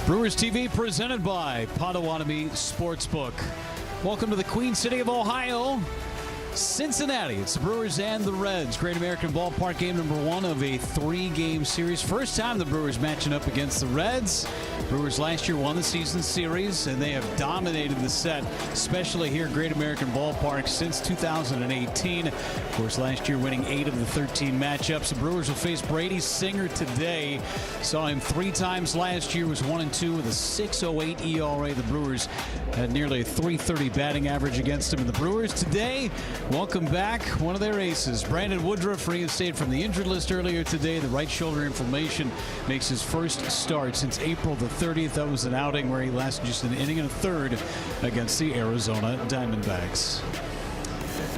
Brewers TV presented by Potawatomi Sportsbook. Welcome to the Queen City of Ohio, Cincinnati. It's the Brewers and the Reds. Great American Ballpark, game number 1 of a 3-game series. First time the Brewers matching up against the Reds. Brewers last year won the season series, and they have dominated the set, especially here at Great American Ballpark since 2018. Of course, last year winning 8 of the 13 matchups. The Brewers will face Brady Singer today. Saw him 3 times last year, was 1-2 with a 6.08 ERA. The Brewers had nearly a .330 batting average against him. And the Brewers today welcome back one of their aces, Brandon Woodruff, reinstated from the injured list earlier today. The right shoulder inflammation makes his first start since April the 30th. That was an outing where he lasted just an inning and a third against the Arizona Diamondbacks.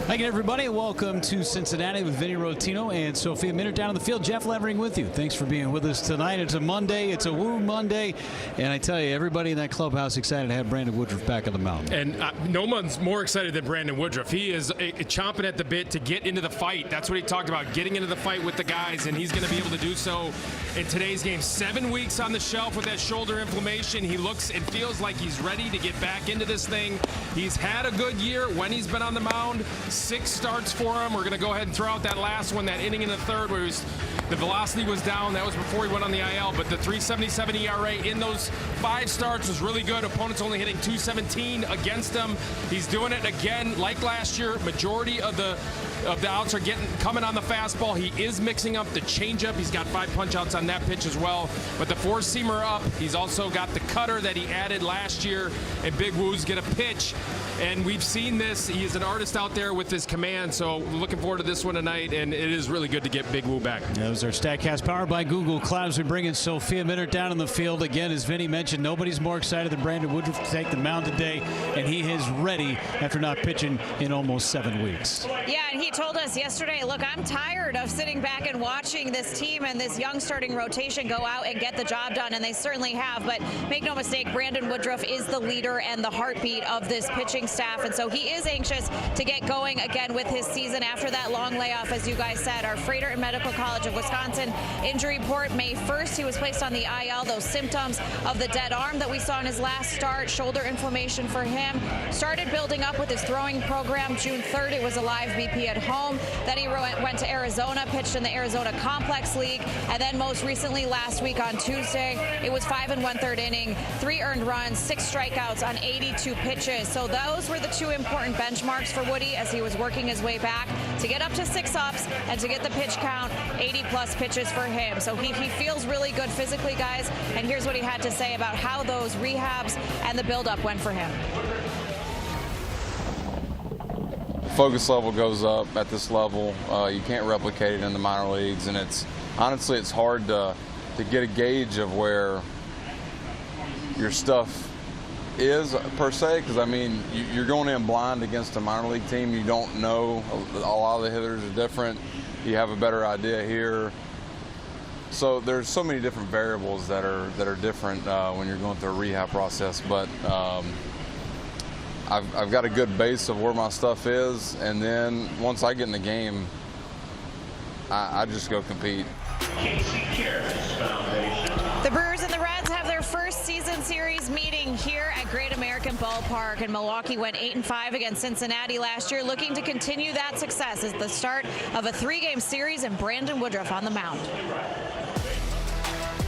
Thank you, everybody. Welcome to Cincinnati with Vinny Rotino and Sophia Minnaert down in the field. Jeff Levering with you. Thanks for being with us tonight. It's a Monday. It's a Woo Monday. And I tell you, everybody in that clubhouse excited to have Brandon Woodruff back on the mound. And no one's more excited than Brandon Woodruff. He is chomping at the bit to get into the fight. That's what he talked about, getting into the fight with the guys, and he's going to be able to do so in today's game. 7 weeks on the shelf with that shoulder inflammation. He looks and feels like he's ready to get back into this thing. He's had a good year when he's been on the mound. 6 starts for him. We're going to go ahead and throw out that last one, that inning in the third where the velocity was down. That was before he went on the IL, but the 3.77 ERA in those 5 starts was really good. Opponents only hitting .217 against him. He's doing it again like last year. Majority of the outs are coming on the fastball. He is mixing up the changeup. He's got 5 punch-outs on that pitch as well. But the 4-seamer up. He's also got the cutter that he added last year. And Big Woo's get a pitch. And we've seen this. He is an artist out there with his command. So we're looking forward to this one tonight. And it is really good to get Big Woo back. That was our StatCast powered by Google Cloud. We bring in Sophia Minnaert down in the field. Again, as Vinny mentioned, nobody's more excited than Brandon Woodruff to take the mound today. And he is ready after not pitching in almost 7 weeks. Yeah, and he told us yesterday, look, I'm tired of sitting back and watching this team and this young starting rotation go out and get the job done, and they certainly have. But make no mistake, Brandon Woodruff is the leader and the heartbeat of this pitching staff, and so he is anxious to get going again with his season after that long layoff, as you guys said. Our Freighter and Medical College of Wisconsin injury report, May 1st, he was placed on the IL. Those symptoms of the dead arm that we saw in his last start, shoulder inflammation for him, started building up with his throwing program. June 3rd, it was a live BP at home. Then he went to Arizona, pitched in the Arizona Complex League, and then most recently last week on Tuesday, it was 5 1/3 inning, 3 earned runs, 6 strikeouts on 82 pitches. So those were the 2 important benchmarks for Woody as he was working his way back to get up to 6 ups and to get the pitch count, 80+ pitches for him. So he feels really good physically, guys, and here's what he had to say about how those rehabs and the buildup went for him. Focus level goes up at this level. You can't replicate it in the minor leagues, and honestly it's hard to get a gauge of where your stuff is per se, because I mean you're going in blind against a minor league team. You don't know. A lot of the hitters are different. You have a better idea here. So there's so many different variables that are different when you're going through a rehab process, but I've got a good base of where my stuff is, and then once I get in the game, I just go compete. The Brewers and the Reds have their first season series meeting here at Great American Ballpark, and Milwaukee went 8-5 against Cincinnati last year, looking to continue that success as the start of a 3-game series, and Brandon Woodruff on the mound.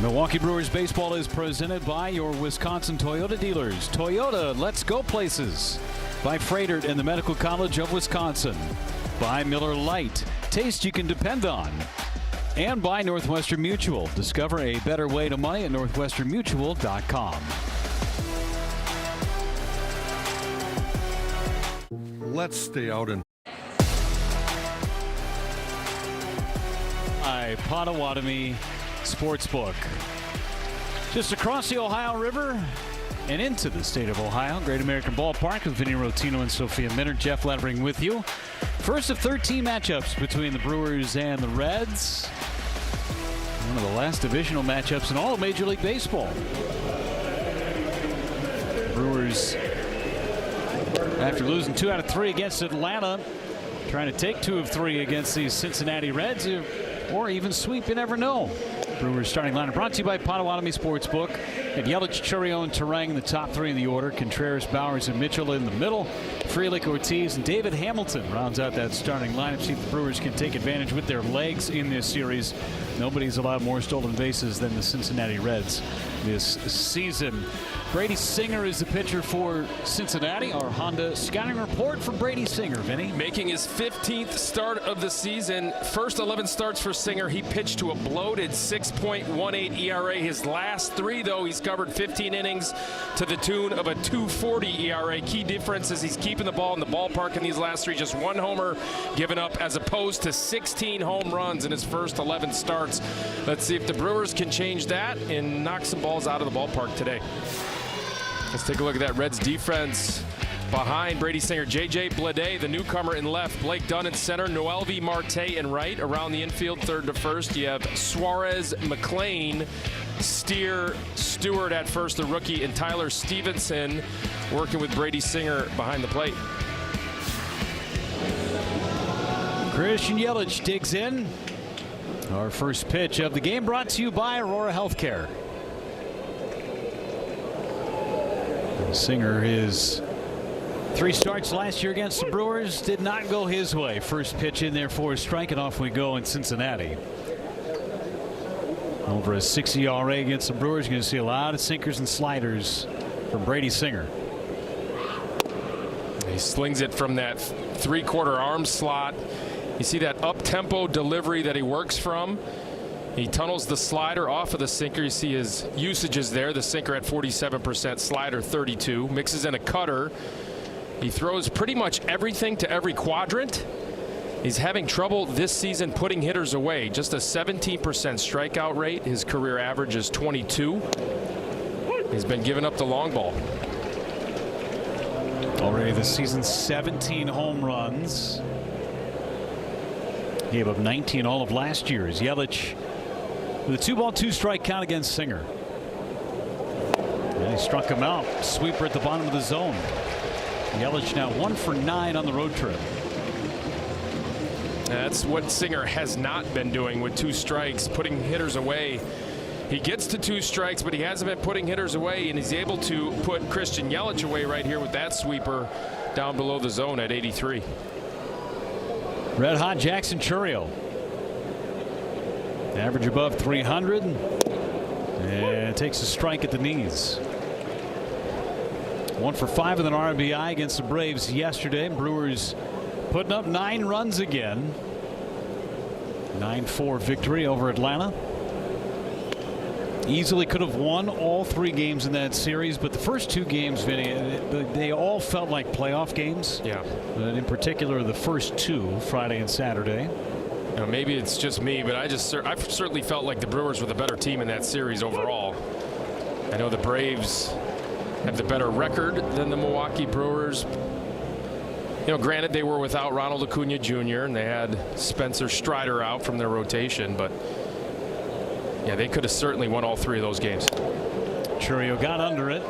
Milwaukee Brewers baseball is presented by your Wisconsin Toyota dealers. Toyota, let's go places. By Freighter and the Medical College of Wisconsin. By Miller Lite, taste you can depend on. And by Northwestern Mutual. Discover a better way to money at northwesternmutual.com. Let's stay out in. By Potawatomi Sportsbook. Just across the Ohio River and into the state of Ohio, Great American Ballpark with Vinny Rotino and Sophia Minnaert. Jeff Levering with you. First of 13 matchups between the Brewers and the Reds. One of the last divisional matchups in all of Major League Baseball. Brewers, after losing 2 out of 3 against Atlanta, trying to take 2 of 3 against the Cincinnati Reds, or even sweep, you never know. Brewers starting lineup brought to you by Potawatomi Sportsbook. And Yelich, Chourio, and Turang, the top three in the order. Contreras, Bowers, and Mitchell in the middle. Frelick, Ortiz, and David Hamilton rounds out that starting lineup. See if the Brewers can take advantage with their legs in this series. Nobody's allowed more stolen bases than the Cincinnati Reds this season. Brady Singer is the pitcher for Cincinnati. Our Honda scouting report for Brady Singer, Vinny. Making his 15th start of the season. First 11 starts for Singer. He pitched to a bloated 6.18 ERA. His last 3, though, he's covered 15 innings to the tune of a 2.40 ERA. Key difference is he's keeping the ball in the ballpark in these last 3. Just 1 homer given up as opposed to 16 home runs in his first 11 starts. Let's see if the Brewers can change that and knock some balls out of the ballpark today. Let's take a look at that Reds defense. Behind Brady Singer, J.J. Bleday, the newcomer, in left. Blake Dunn in center. Noelvi Marte in right. Around the infield, third to first, you have Suarez, McLean, Steer, Stewart at first, the rookie, and Tyler Stevenson working with Brady Singer behind the plate. Christian Yelich digs in. Our first pitch of the game brought to you by Aurora Healthcare. Singer, his 3 starts last year against the Brewers did not go his way. First pitch in there for a strike, and off we go in Cincinnati. Over a 6 ERA against the Brewers. You're going to see a lot of sinkers and sliders from Brady Singer. He slings it from that 3/4 arm slot. You see that up-tempo delivery that he works from. He tunnels the slider off of the sinker. You see his usages there. The sinker at 47%, slider 32. Mixes in a cutter. He throws pretty much everything to every quadrant. He's having trouble this season putting hitters away. Just a 17% strikeout rate. His career average is 22. He's been giving up the long ball. Already this season, 17 home runs. Gave up 19 all of last year. As Yelich with a 2-ball, 2-strike count against Singer. And he struck him out. Sweeper at the bottom of the zone. Yelich now 1 for 9 on the road trip. That's what Singer has not been doing with 2 strikes, putting hitters away. He gets to 2 strikes, but he hasn't been putting hitters away, and he's able to put Christian Yelich away right here with that sweeper down below the zone at 83. Red hot Jackson Chourio. Average above 300 and takes a strike at the knees. 1 for 5 with an RBI against the Braves yesterday. Brewers putting up 9 runs again. 9-4 victory over Atlanta. Easily could have won all 3 games in that series, but the first 2 games, Vinny, they all felt like playoff games. Yeah. In particular, the first 2, Friday and Saturday. Now, maybe it's just me, but I've certainly felt like the Brewers were the better team in that series overall. I know the Braves have the better record than the Milwaukee Brewers. You know, granted, they were without Ronald Acuna Jr. and they had Spencer Strider out from their rotation, but yeah, they could have certainly won all 3 of those games. Chourio got under it.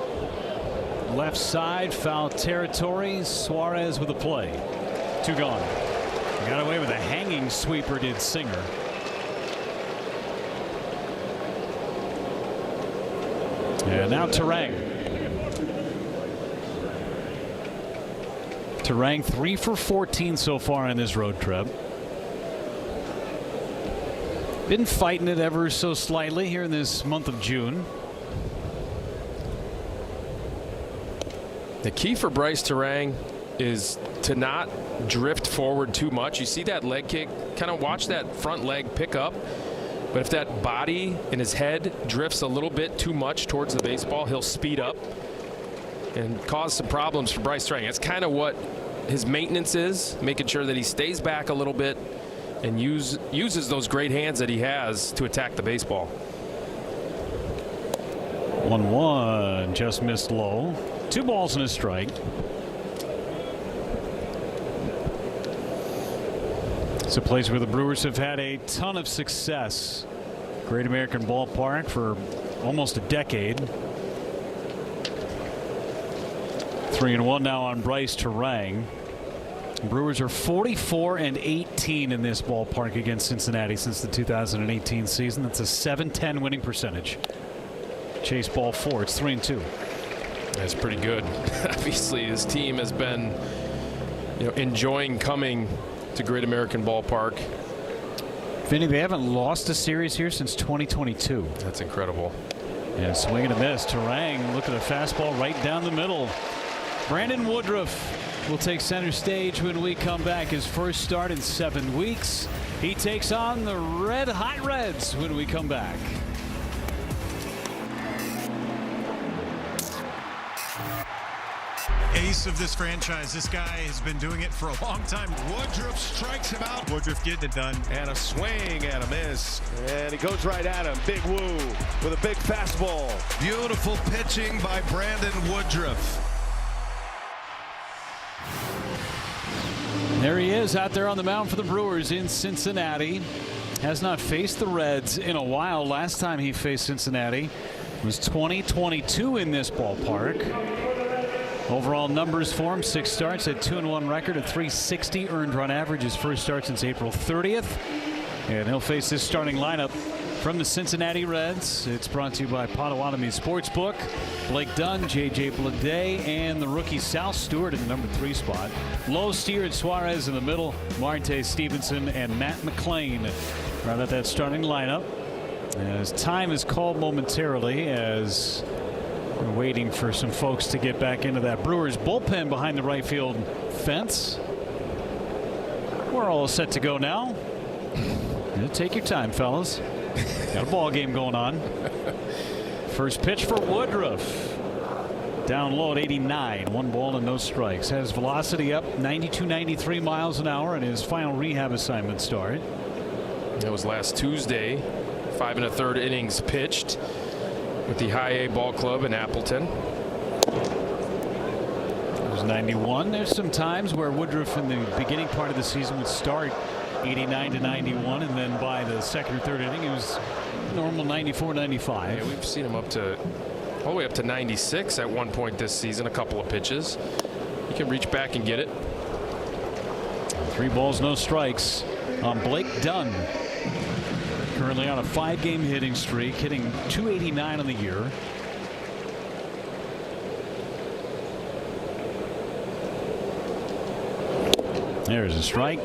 Left side, foul territory. Suarez with a play. 2 gone. Got away with a hanging sweeper, did Singer. And now Turang. Turang 3 for 14 so far in this road trip. Been fighting it ever so slightly here in this month of June. The key for Bryce Turang is to not drift forward too much. You see that leg kick, kind of watch that front leg pick up, but if that body and his head drifts a little bit too much towards the baseball, he'll speed up and cause some problems for Bryce Turang. That's kind of what his maintenance is, making sure that he stays back a little bit and uses those great hands that he has to attack the baseball. 1-1, just missed low. 2 balls and a strike. It's a place where the Brewers have had a ton of success. Great American Ballpark for almost a decade. 3-1 now on Bryce Turang. Brewers are 44-18 in this ballpark against Cincinnati since the 2018 season. That's a .710 winning percentage. Chase ball 4. It's 3-2. That's pretty good. Obviously, this team has been, enjoying coming to Great American Ballpark. Vinny, they haven't lost a series here since 2022. That's incredible. Yeah, swing and a miss. Terang, look at a fastball right down the middle. Brandon Woodruff will take center stage when we come back. His first start in 7 weeks. He takes on the Red Hot Reds when we come back. Ace of this franchise. This guy has been doing it for a long time. Woodruff strikes him out. Woodruff getting it done. And a swing and a miss. And he goes right at him. Big woo with a big fastball. Beautiful pitching by Brandon Woodruff. There he is out there on the mound for the Brewers in Cincinnati. Has not faced the Reds in a while. Last time he faced Cincinnati was 2022 in this ballpark. Overall numbers for him: 6 starts, a 2-1 record, a .360 earned run average. His first start since April 30th. And he'll face this starting lineup from the Cincinnati Reds. It's brought to you by Potawatomi Sportsbook. Blake Dunn, J.J. Bleday, and the rookie Sal Stewart in the number 3 spot. Lowe, Steer, and Suarez in the middle. Marte Stevenson and Matt McLean round out that starting lineup. As time is called momentarily, as we're waiting for some folks to get back into that Brewers bullpen behind the right field fence. We're all set to go now. Take your time, fellas. Got a ball game going on. First pitch for Woodruff. Down low at 89. 1 ball and no strikes. Has velocity up 92-93 miles an hour in his final rehab assignment start. That was last Tuesday. 5 1/3 innings pitched with the High A Ball Club in Appleton. It was 91. There's some times where Woodruff in the beginning part of the season would start 89-91, and then by the second or third inning, it was normal 94-95. Yeah, we've seen him all the way up to 96 at one point this season. A couple of pitches. He can reach back and get it. 3 balls, no strikes on Blake Dunn. Currently on a 5-game hitting streak, hitting .289 on the year. There's a strike.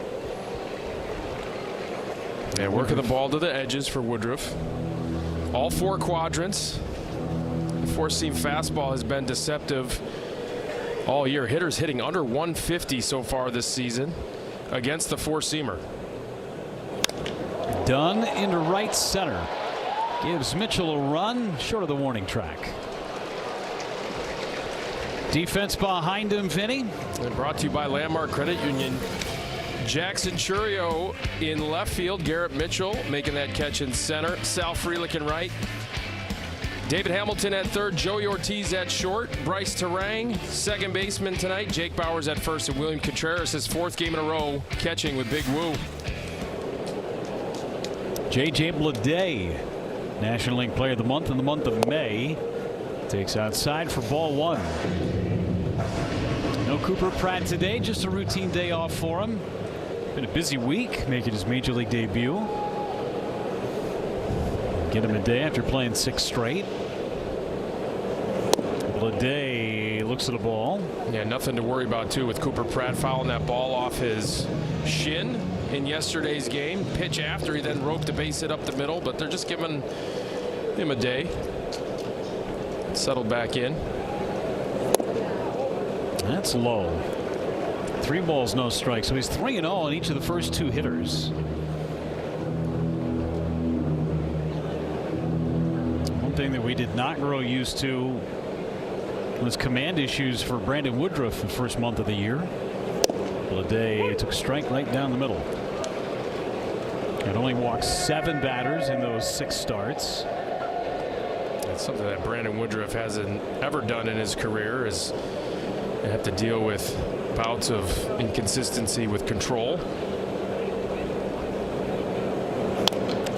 Yeah, working the ball to the edges for Woodruff. All 4 quadrants. The 4-seam fastball has been deceptive all year. Hitters hitting under 150 so far this season against the 4-seamer. Dunn into right center. Gives Mitchell a run short of the warning track. Defense behind him, Vinny. And brought to you by Landmark Credit Union. Jackson Churio in left field. Garrett Mitchell making that catch in center. Sal Frelick in right. David Hamilton at third. Joey Ortiz at short. Bryce Terang, second baseman tonight. Jake Bowers at first, and William Contreras, his 4th game in a row, catching with Big Woo. J.J. Bleday, National League Player of the Month in the month of May, takes outside for ball 1. No Cooper Pratt today, just a routine day off for him. Been a busy week making his major league debut. Get him a day after playing 6 straight. Bleday looks at the ball. Yeah, nothing to worry about too with Cooper Pratt fouling that ball off his shin in yesterday's game. Pitch after he then roped a base hit up the middle, but they're just giving him a day. Settled back in. That's low. 3 balls, no strikes. So he's 3-0 on each of the first 2 hitters. One thing that we did not grow used to was command issues for Brandon Woodruff the first month of the year. Bleday took a strike right down the middle. It only walked 7 batters in those 6 starts. That's something that Brandon Woodruff hasn't ever done in his career, is have to deal with bouts of inconsistency with control.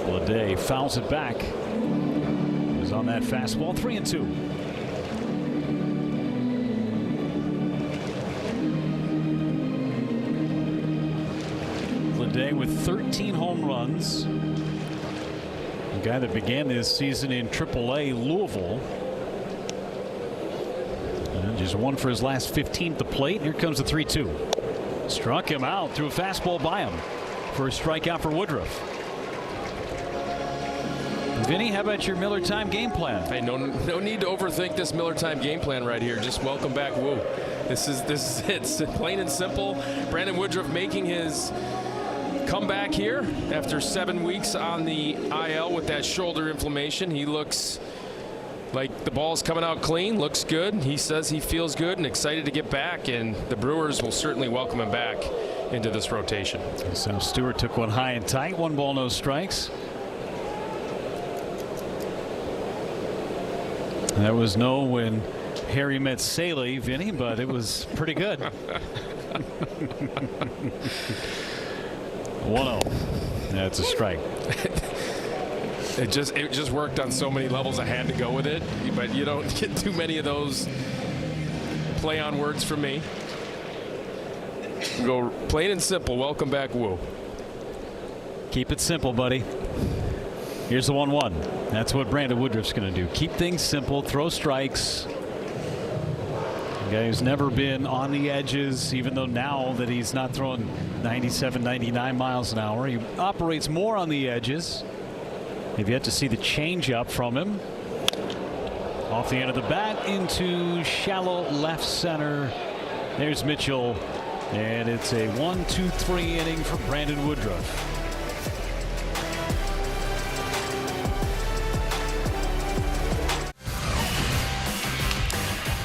Bleday fouls it back. Is on that fastball. 3-2. Bleday with 13 home runs. The guy that began this season in AAA Louisville. And just one for his last 15 at the plate. Here comes the 3-2. Struck him out, threw a fastball by him for a strikeout for Woodruff. Vinny, how about your Miller Time game plan? Hey, no need to overthink this Miller Time game plan right here. Just welcome back, Woo. This is it. It's plain and simple. Brandon Woodruff making his comeback here after 7 weeks on the IL with that shoulder inflammation. He looks like the ball's coming out clean, looks good. He says he feels good and excited to get back, and the Brewers will certainly welcome him back into this rotation. So Stewart took one high and tight, 1 ball, no strikes. That was no when Harry met Saley, Vinny, but it was pretty good. 1-0. That's a strike. It just worked on so many levels. I had to go with it, but you don't get too many of those play on words from me. Go plain and simple. Welcome back, Woo. Keep it simple, buddy. Here's the 1-1. That's what Brandon Woodruff's going to do. Keep things simple, throw strikes. A guy who's never been on the edges, even though now that he's not throwing 97, 99 miles an hour, he operates more on the edges. You've yet to see the changeup from him. Off the end of the bat into shallow left center. There's Mitchell, and it's a 1-2-3 inning for Brandon Woodruff.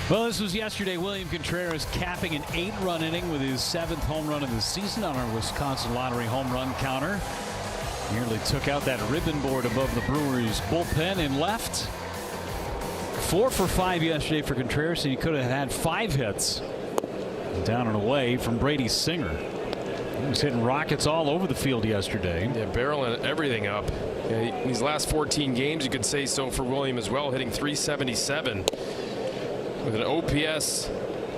Well, this was yesterday. William Contreras capping an 8-run inning with his 7th home run of the season on our Wisconsin Lottery home run counter. Nearly took out that ribbon board above the Brewers bullpen and left. 4 for 5 yesterday for Contreras, and he could have had 5 hits. Down and away from Brady Singer. He was hitting rockets all over the field yesterday. Yeah, barreling everything up. Yeah, these last 14 games, you could say so for William as well, hitting .377 with an OPS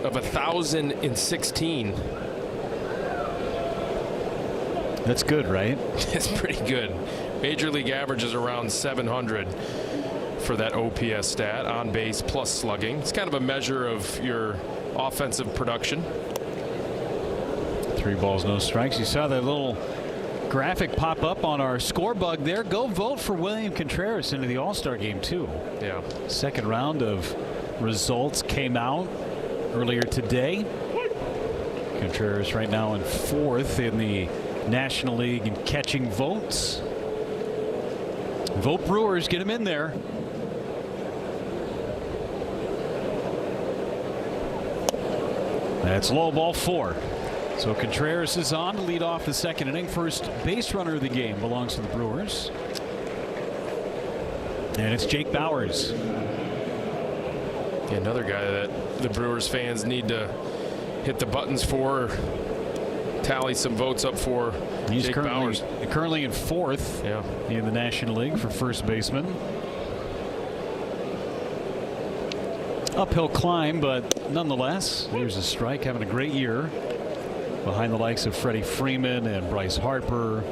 of 1,016. That's good, right? It's pretty good. Major league average is around 700 for that OPS stat, on base plus slugging. It's kind of a measure of your offensive production. 3 balls, no strikes. You saw that little graphic pop up on our score bug there. Go vote for William Contreras into the All-Star game too. Yeah. Second round of results came out earlier today. Contreras right now in 4th in the National League in catching votes. Vote Brewers, get him in there. That's low, ball 4. So Contreras is on to lead off the 2nd inning. First base runner of the game belongs to the Brewers. And it's Jake Bauers. Yeah, another guy that the Brewers fans need to hit the buttons for, tally some votes up for. He's Jake Bauers. Currently in 4th in the National League for first baseman. Uphill climb, but nonetheless, there's a strike. Having a great year behind the likes of Freddie Freeman and Bryce Harper.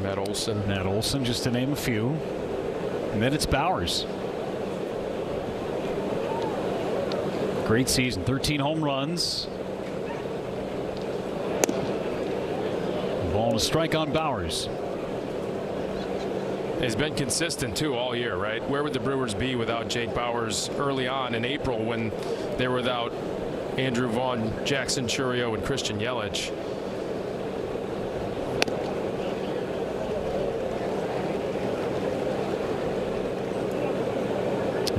Matt Olson, just to name a few. And then it's Bauers. Great season, 13 home runs. Ball and a strike on Bauers. He's been consistent too all year, right? Where would the Brewers be without Jake Bauers early on in April when they were without Andrew Vaughn, Jackson Chourio, and Christian Yelich?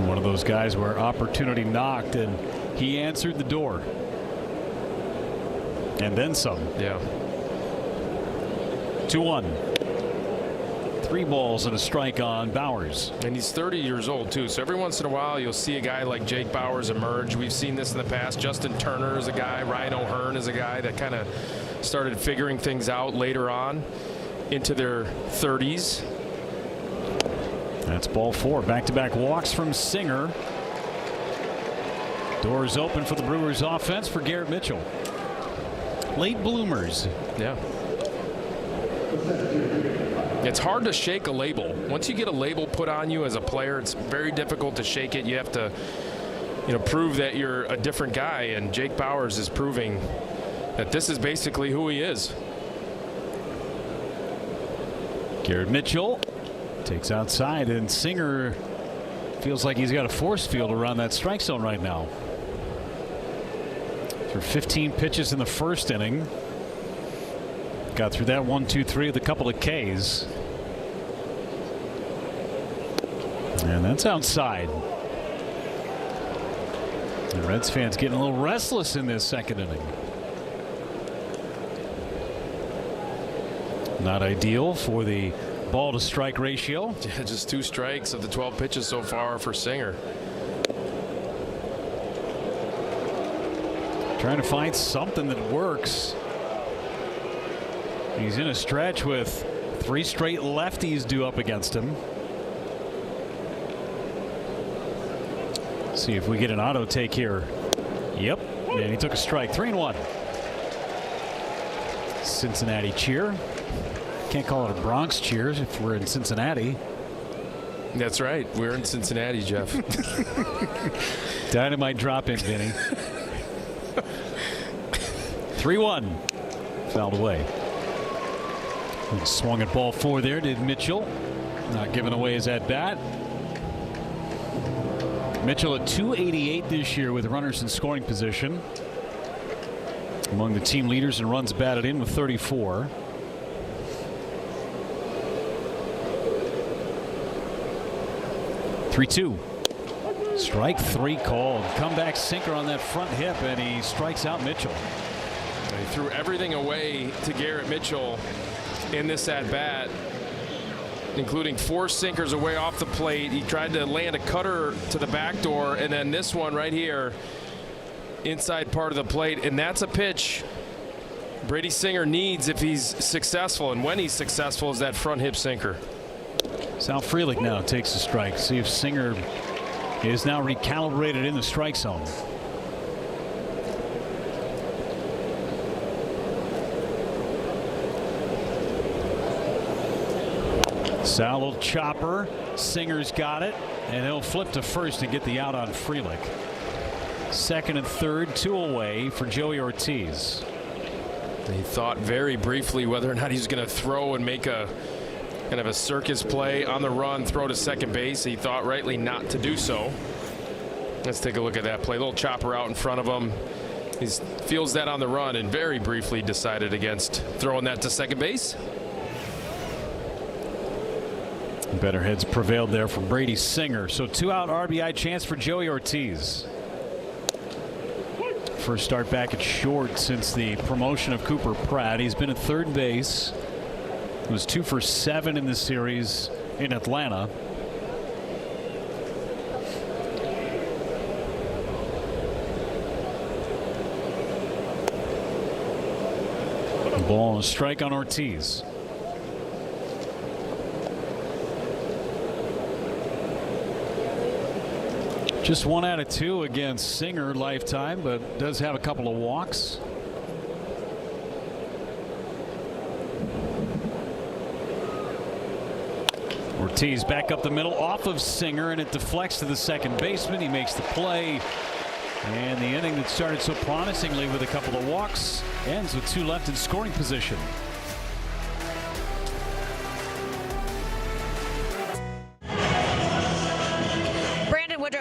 One of those guys where opportunity knocked and he answered the door. And then some. Yeah. 2-1. 3 balls and a strike on Bauers. And he's 30 years old too, so every once in a while you'll see a guy like Jake Bauers emerge. We've seen this in the past. Justin Turner is a guy. Ryan O'Hearn is a guy that kind of started figuring things out later on into their 30s. That's ball 4. Back-to-back walks from Singer. Doors open for the Brewers offense for Garrett Mitchell. Late bloomers. Yeah. It's hard to shake a label. Once you get a label put on you as a player, it's very difficult to shake it. You have to, prove that you're a different guy, and Jake Bauers is proving that this is basically who he is. Garrett Mitchell takes outside, and Singer feels like he's got a force field around that strike zone right now. Through 15 pitches in the first inning. Got through that 1, 2, 3 with a couple of Ks. And that's outside. The Reds fans getting a little restless in this second inning. Not ideal for the ball to strike ratio. Yeah, just 2 strikes of the 12 pitches so far for Singer. Trying to find something that works. He's in a stretch with 3 straight lefties due up against him. See if we get an auto take here. Yep, and he took a strike. 3-1. Cincinnati cheer. Can't call it a Bronx cheers if we're in Cincinnati. That's right. We're in Cincinnati, Jeff. Dynamite drop in, Vinny. 3-1. Fouled away. Swung at ball 4 there, did Mitchell. Not giving away his at bat. Mitchell at .288 this year with runners in scoring position. Among the team leaders in runs batted in with 34. Three-two. Strike 3 called. Comeback sinker on that front hip, and he strikes out Mitchell. He threw everything away to Garrett Mitchell in this at bat, including 4 sinkers away off the plate. He tried to land a cutter to the back door, and then this one right here inside part of the plate, and that's a pitch Brady Singer needs if he's successful, and when he's successful is that front hip sinker. Sal Frelick now takes a strike. See if Singer is now recalibrated in the strike zone. Sal, little chopper. Singer's got it, and he'll flip to first and get the out on Frelick. Second and third, 2 away for Joey Ortiz. He thought very briefly whether or not he's going to throw and make a kind of a circus play on the run, throw to second base. He thought rightly not to do so. Let's take a look at that play. Little chopper out in front of him. He feels that on the run and very briefly decided against throwing that to second base. Better heads prevailed there for Brady Singer. So 2-out RBI chance for Joey Ortiz. First start back at short since the promotion of Cooper Pratt. He's been at third base. He was 2 for 7 in the series in Atlanta. A ball and a strike on Ortiz. Just 1 out of 2 against Singer lifetime, but does have a couple of walks. Ortiz back up the middle off of Singer, and it deflects to the second baseman. He makes the play, and the inning that started so promisingly with a couple of walks ends with 2 left in scoring position.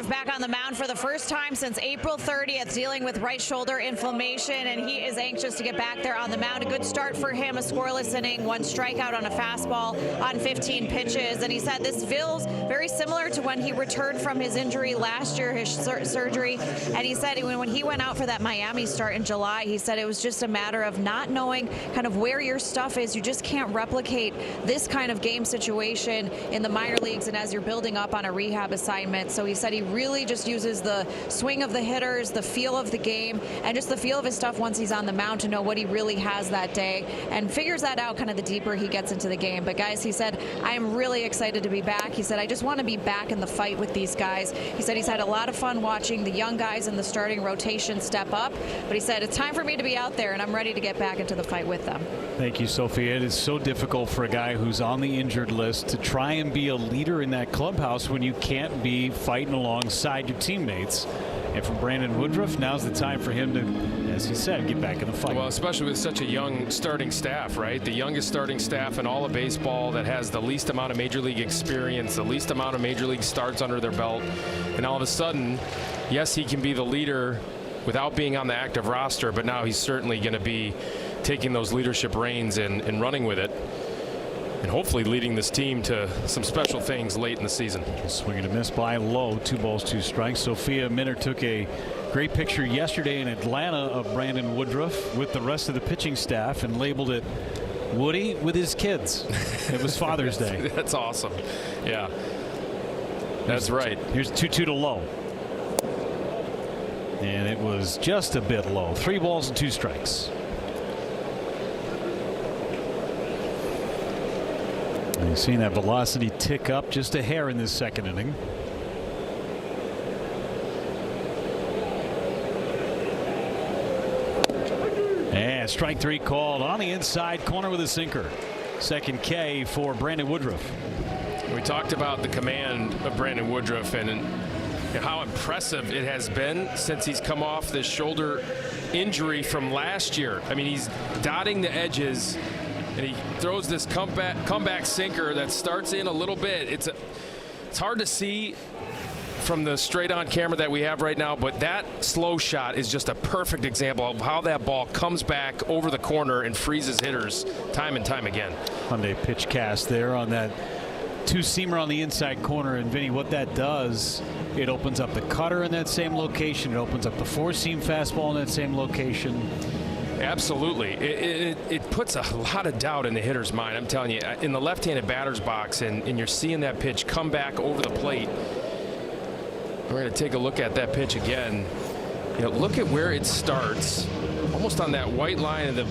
Back on the mound for the first time since April 30th, dealing with right shoulder inflammation, and he is anxious to get back there on the mound. A good start for him, a scoreless inning, 1 strikeout on a fastball on 15 pitches, and he said this feels very similar to when he returned from his injury last year, his surgery. And he said when he went out for that Miami start in July, he said it was just a matter of not knowing kind of where your stuff is. You just can't replicate this kind of game situation in the minor leagues and as you're building up on a rehab assignment. So he said he really just uses the swing of the hitters, the feel of the game, and just the feel of his stuff once he's on the mound to know what he really has that day, and figures that out kind of the deeper he gets into the game. But guys, he said, I am really excited to be back. He said, I just want to be back in the fight with these guys. He said he's had a lot of fun watching the young guys in the starting rotation step up, but he said it's time for me to be out there, and I'm ready to get back into the fight with them. Thank you, Sophia. It is so difficult for a guy who's on the injured list to try and be a leader in that clubhouse when you can't be fighting alongside your teammates. And for Brandon Woodruff, now's the time for him to, as he said, get back in the fight. Well, especially with such a young starting staff, right? The youngest starting staff in all of baseball that has the least amount of major league experience, the least amount of major league starts under their belt. And all of a sudden, yes, he can be the leader without being on the active roster, but now he's certainly going to be taking those leadership reins and running with it, and hopefully leading this team to some special things late in the season. Swing and a miss by Lowe. 2 balls, 2 strikes. Sophia Minner took a great picture yesterday in Atlanta of Brandon Woodruff with the rest of the pitching staff and labeled it Woody with his kids. It was Father's Day. That's awesome. Yeah, that's right. Here's 2-2 to Lowe. And it was just a bit low. 3 balls and 2 strikes. And you've seen that velocity tick up just a hair in this second inning. And strike 3 called on the inside corner with a sinker. Second K for Brandon Woodruff. We talked about the command of Brandon Woodruff and how impressive it has been since he's come off this shoulder injury from last year. I mean, he's dotting the edges, and he throws this comeback sinker that starts in a little bit. It's hard to see from the straight on camera that we have right now, but that slow shot is just a perfect example of how that ball comes back over the corner and freezes hitters time and time again. Hyundai pitch cast there on that 2-seamer on the inside corner, and Vinny, what that does, it opens up the cutter in that same location. It opens up the 4-seam fastball in that same location. Absolutely. It puts a lot of doubt in the hitter's mind. I'm telling you, in the left-handed batter's box, and you're seeing that pitch come back over the plate. We're going to take a look at that pitch again. You know, look at where it starts, almost on that white line of the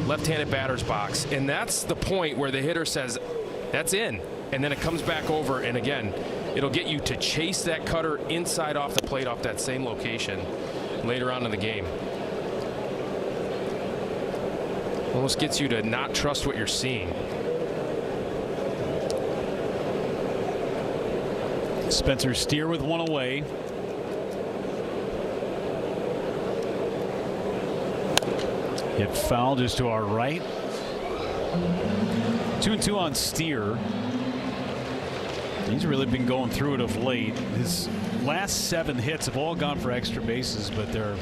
left-handed batter's box, and that's the point where the hitter says, that's in. And then it comes back over, and again, it'll get you to chase that cutter inside off the plate off that same location later on in the game. Almost gets you to not trust what you're seeing. Spencer Steer with 1 away. Hit foul just to our right. 2-2 on Steer. He's really been going through it of late. His last 7 hits have all gone for extra bases, but there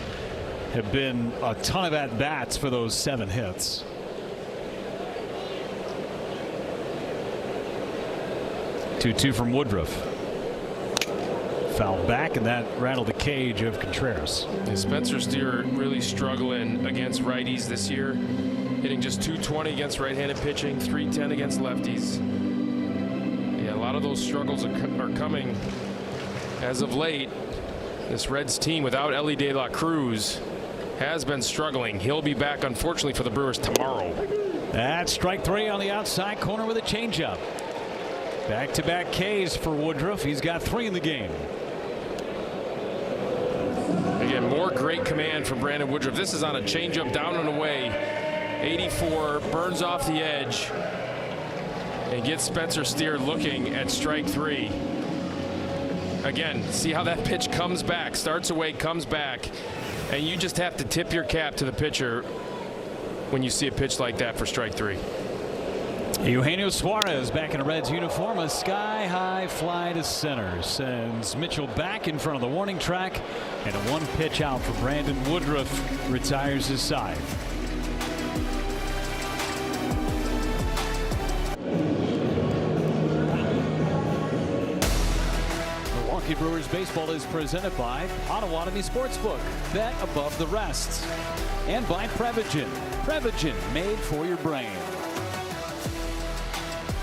have been a ton of at-bats for those 7 hits. Two from Woodruff. Foul back, and that rattled the cage of Contreras. And Spencer Steer really struggling against righties this year, hitting just .220 against right-handed pitching, .310 against lefties. Yeah, a lot of those struggles are coming as of late. This Reds team without Elly De La Cruz has been struggling. He'll be back, unfortunately, for the Brewers tomorrow. That's strike 3 on the outside corner with a changeup. Back-to-back Ks for Woodruff. He's got 3 in the game. Again, more great command from Brandon Woodruff. This is on a changeup down and away. 84, burns off the edge and gets Spencer Steer looking at strike 3. Again, see how that pitch comes back, starts away, comes back, and you just have to tip your cap to the pitcher when you see a pitch like that for strike 3. Eugenio Suarez back in a Reds uniform. A sky-high fly to center sends Mitchell back in front of the warning track, and a 1-pitch out for Brandon Woodruff retires his side. Milwaukee Brewers baseball is presented by Potawatomi Sportsbook. Bet above the rest. And by Prevagen. Prevagen, made for your brain.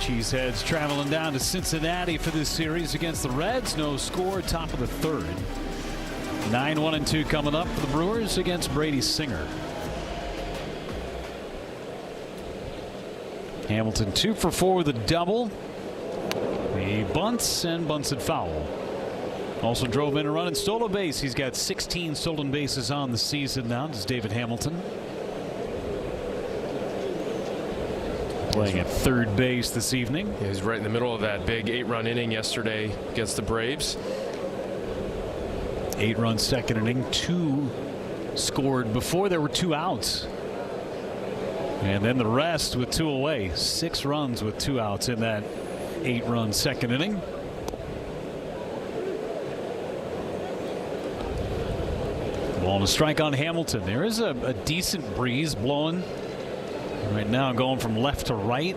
Cheeseheads traveling down to Cincinnati for this series against the Reds. No score, top of the 3rd. 9-1-2 coming up for the Brewers against Brady Singer. Hamilton 2 for 4 with a double. He bunts and bunts it foul. Also drove in a run and stole a base. He's got 16 stolen bases on the season now. Does David Hamilton. playing at third base this evening. He was right in the middle of that big 8-run inning yesterday against the Braves. 8-run second inning, 2 scored before there were 2 outs. And then the rest with 2 away. 6 runs with 2 outs in that 8-run second inning. Ball and a strike on Hamilton. There is a decent breeze blowing right now, going from left to right.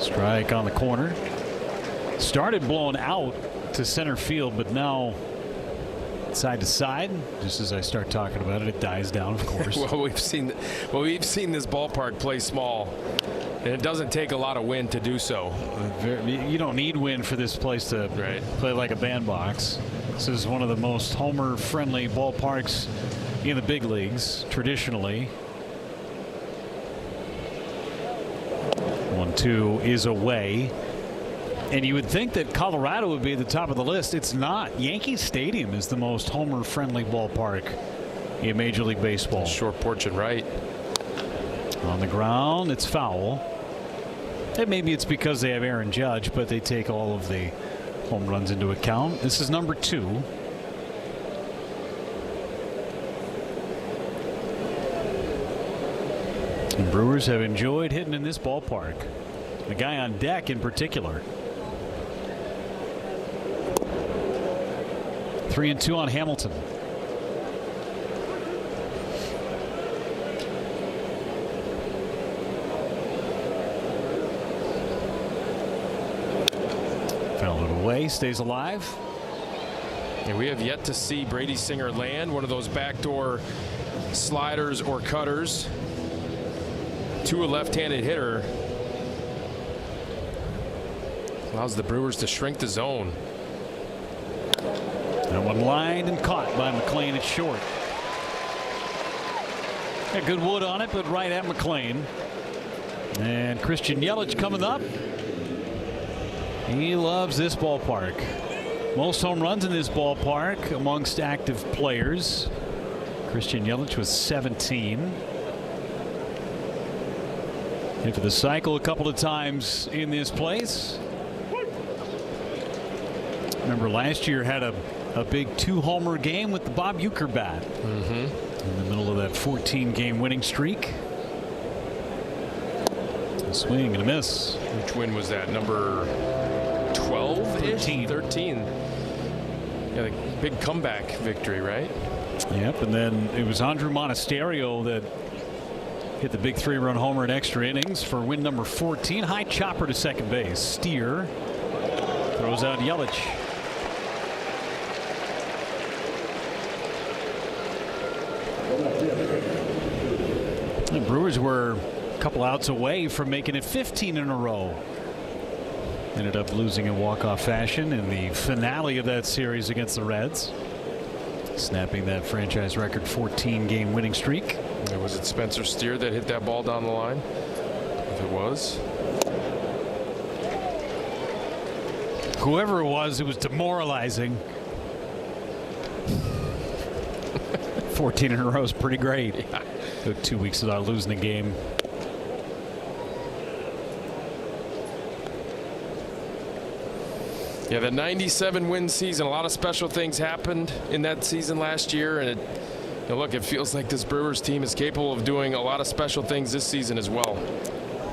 Strike on the corner. Started blowing out to center field, but now side to side. Just as I start talking about it, it dies down, of course. Well, we've seen this ballpark play small, and it doesn't take a lot of wind to do so. You don't need wind for this place to play like a bandbox. This is one of the most homer-friendly ballparks in the big leagues traditionally. 1-2 is away. And you would think that Colorado would be at the top of the list. It's not. Yankee Stadium is the most homer-friendly ballpark in Major League Baseball. Short porch and right. On the ground, it's foul. And maybe it's because they have Aaron Judge, but they take all of the home runs into account. This is number 2. The Brewers have enjoyed hitting in this ballpark. The guy on deck in particular. 3-2 on Hamilton. Fouled it away, stays alive. And we have yet to see Brady Singer land one of those backdoor sliders or cutters to a left-handed hitter. Allows the Brewers to shrink the zone. That one lined and caught by McLean at short. Got good wood on it, but right at McLean. And Christian Yelich coming up. He loves this ballpark. Most home runs in this ballpark amongst active players. Christian Yelich was 17. Hit for the cycle a couple of times in this place. Remember last year had a big 2-homer game with the Bob Uecker bat. In the middle of that 14-game winning streak. A swing and a miss. Which win was that? Number 12-ish? 13. Yeah, the big comeback victory, right? Yep, and then it was Andrew Monasterio that hit the big 3-run homer in extra innings for win number 14. High chopper to second base. Steer throws out Yelich. The Brewers were a couple outs away from making it 15 in a row. Ended up losing in walk-off fashion in the finale of that series against the Reds, snapping that franchise record 14-game winning streak. And was it Spencer Steer that hit that ball down the line? If it was. Whoever it was demoralizing. 14 in a row is pretty great. Yeah. Took 2 weeks without losing a game. Yeah, the 97 win season, a lot of special things happened in that season last year, and look, it feels like this Brewers team is capable of doing a lot of special things this season as well.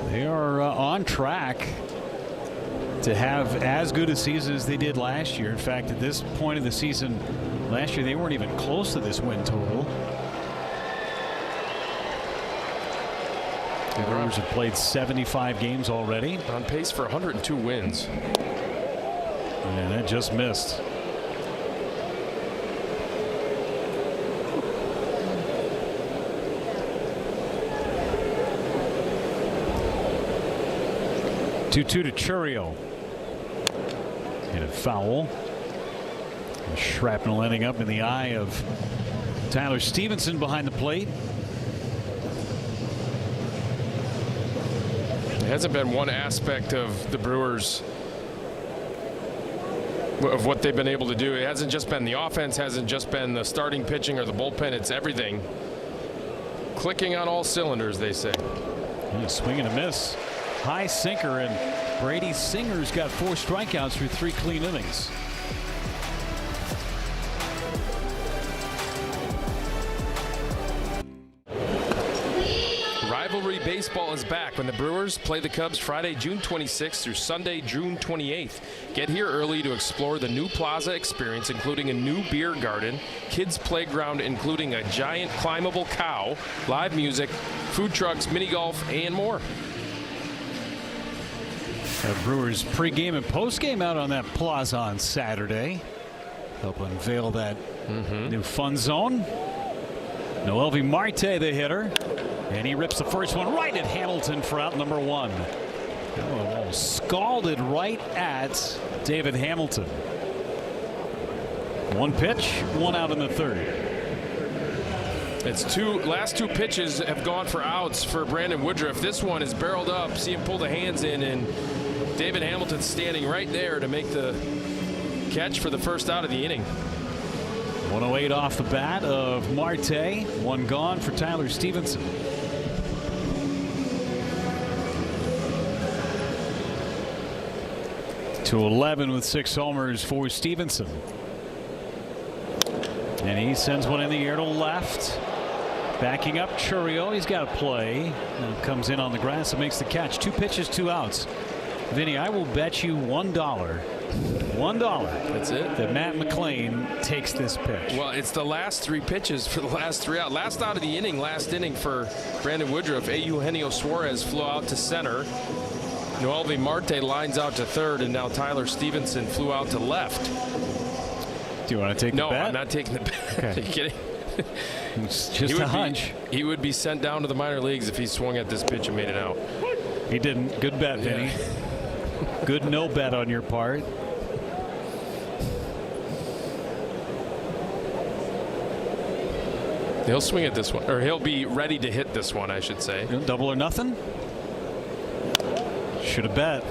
They are on track to have as good a season as they did last year. In fact, at this point of the season last year, they weren't even close to this win total. The Brewers have played 75 games already. On pace for 102 wins. And that just missed. Two-two to Churio. And a foul. And shrapnel ending up in the eye of Tyler Stevenson behind the plate. It hasn't been one aspect of the Brewers of what they've been able to do. It hasn't just been the offense, hasn't just been the starting pitching or the bullpen. It's everything. clicking on all cylinders, they say. Swing and a miss. High sinker, and Brady Singer's got 4 strikeouts through 3 clean innings. Rivalry baseball is back when the Brewers play the Cubs Friday, June 26th through Sunday, June 28th. Get here early to explore the new plaza experience, including a new beer garden, kids playground including a giant climbable cow, live music, food trucks, mini golf, and more. Brewers pregame and postgame out on that plaza on Saturday. Help unveil that new fun zone. Milwaukee Marte, the hitter. And he rips the first one right at Hamilton for out number 1. Oh, scalded right at David Hamilton. 1 pitch, 1 out in the 3rd. It's last 2 pitches have gone for outs for Brandon Woodruff. This one is barreled up. See him pull the hands in, and David Hamilton standing right there to make the catch for the first out of the inning. 108 off the bat of Marte. 1 gone for Tyler Stevenson. To 11 with 6 homers for Stevenson. And he sends one in the air to left. Backing up Churio. He's got a play. And comes in on the grass and makes the catch. 2 pitches, 2 outs. Vinny, I will bet you $1. $1. That's it. That Matt McLain takes this pitch. Well, it's the last 3 pitches for the last 3 out. Last out of the inning, last inning for Brandon Woodruff. Eugenio Suarez flew out to center. Noelvi Marte lines out to 3rd, and now Tyler Stevenson flew out to left. Do you want to take the bet? No, I'm not taking the bet. Okay. Are you kidding? It's just a hunch. He would be sent down to the minor leagues if he swung at this pitch and made it out. He didn't. Good bet, Vinny. Yeah. Good no bet on your part. He'll swing at this one, or he'll be ready to hit this one, I should say. Double or nothing? Should have bet.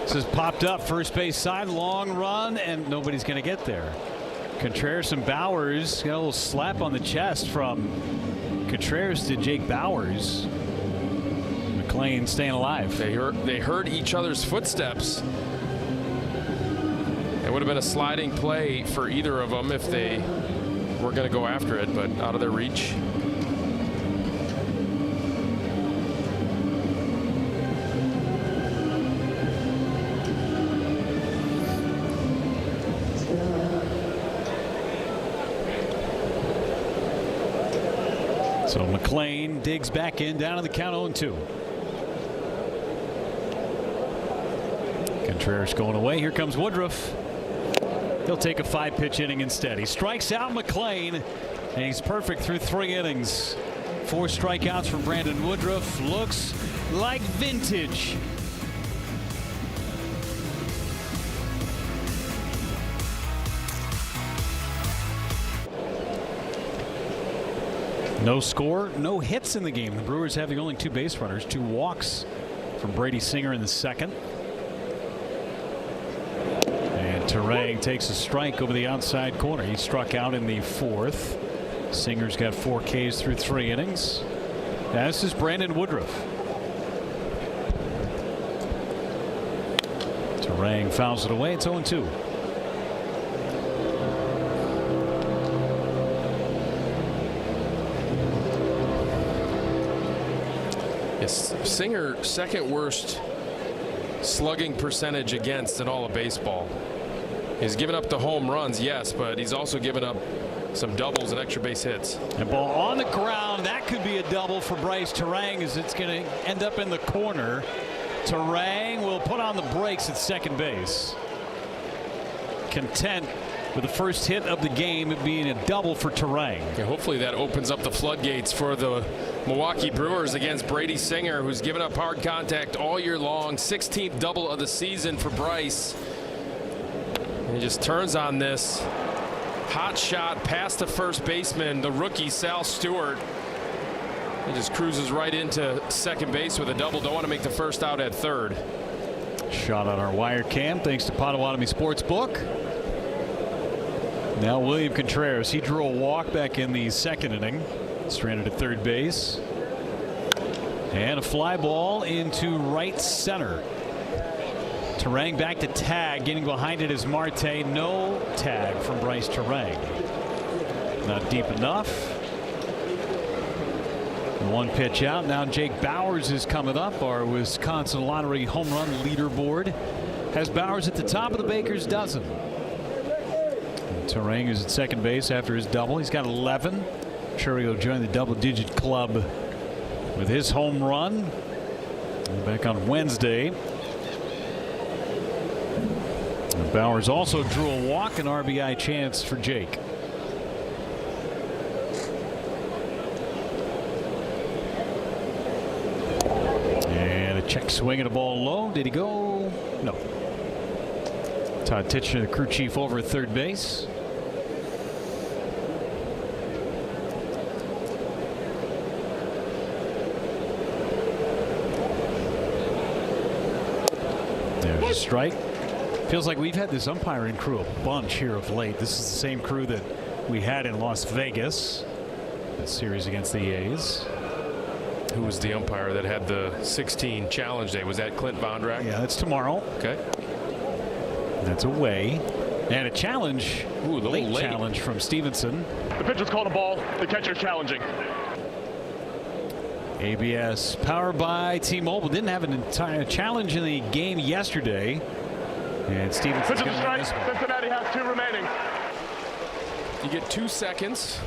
This has popped up first base side, long run, and nobody's going to get there. Contreras and Bowers got a little slap on the chest from Contreras to Jake Bowers. McLain staying alive. They heard each other's footsteps. It would have been a sliding play for either of them if they were going to go after it, but out of their reach. So McLain digs back in, down to the count 0-2. Contreras going away. Here comes Woodruff. He'll take a 5-pitch inning instead. He strikes out McLain, and he's perfect through 3 innings. 4 strikeouts from Brandon Woodruff. Looks like vintage. No score, no hits in the game. The Brewers having only 2 base runners, 2 walks from Brady Singer in the 2nd. And Terang takes a strike over the outside corner. He struck out in the 4th. Singer's got 4 Ks through 3 innings. This is Brandon Woodruff. Terang fouls it away. It's 0-2. Singer, 2nd worst slugging percentage against in all of baseball. He's given up the home runs, yes, but he's also given up some doubles and extra base hits. And ball on the ground. That could be a double for Bryce Terang, as it's going to end up in the corner. Terang will put on the brakes at second base. Content with the first hit of the game, it being a double for Terang. Yeah, hopefully that opens up the floodgates for the Milwaukee Brewers against Brady Singer, who's given up hard contact all year long. 16th double of the season for Bryce. And he just turns on this hot shot past the first baseman, the rookie Sal Stewart. He just cruises right into second base with a double. Don't want to make the first out at 3rd. Shot on our wire cam thanks to Potawatomi Sportsbook. Now William Contreras, he drew a walk back in the 2nd inning. Stranded at third base. And a fly ball into right center. Turang back to tag. Getting behind it is Marte. No tag from Bryce Turang. Not deep enough. One pitch out. Now Jake Bauers is coming up. Our Wisconsin Lottery home run leaderboard has Bauers at the top of the Baker's dozen. Turang is at second base after his double. He's got 11. I'm sure he'll join the double-digit club with his home run back on Wednesday. And Bauers also drew a walk, an RBI chance for Jake. And a check swing at a ball low. Did he go? No. Todd Titchener, the crew chief, over at third base. There's a strike. Feels like we've had this umpiring crew a bunch here of late. This is the same crew that we had in Las Vegas. That series against the A's. Who was the umpire that had the 16 challenge day? Was that Clint Vondrack? Yeah, that's tomorrow. Okay. That's away. And a challenge. Ooh, a late challenge from Stevenson. The pitcher's called a ball. The catcher's challenging. ABS powered by T-Mobile. Didn't have an entire challenge in the game yesterday. And Stevenson's going to win this one. Cincinnati has 2 remaining. You get 2 seconds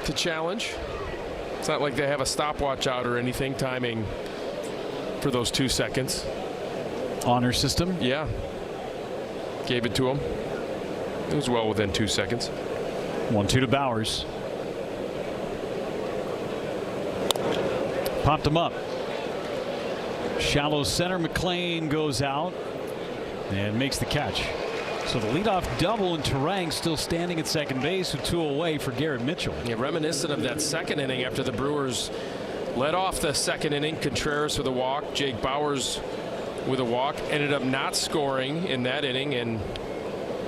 to challenge. It's not like they have a stopwatch out or anything timing for those 2 seconds. Honor system. Yeah. Gave it to him. It was well within 2 seconds. 1-2 to Bauers. Popped him up. Shallow center. McLean goes out and makes the catch. So the leadoff double, and Turang still standing at second base with 2 away for Garrett Mitchell. Yeah, reminiscent of that second inning after the Brewers led off the second inning. Contreras with a walk. Jake Bauers with a walk. Ended up not scoring in that inning. And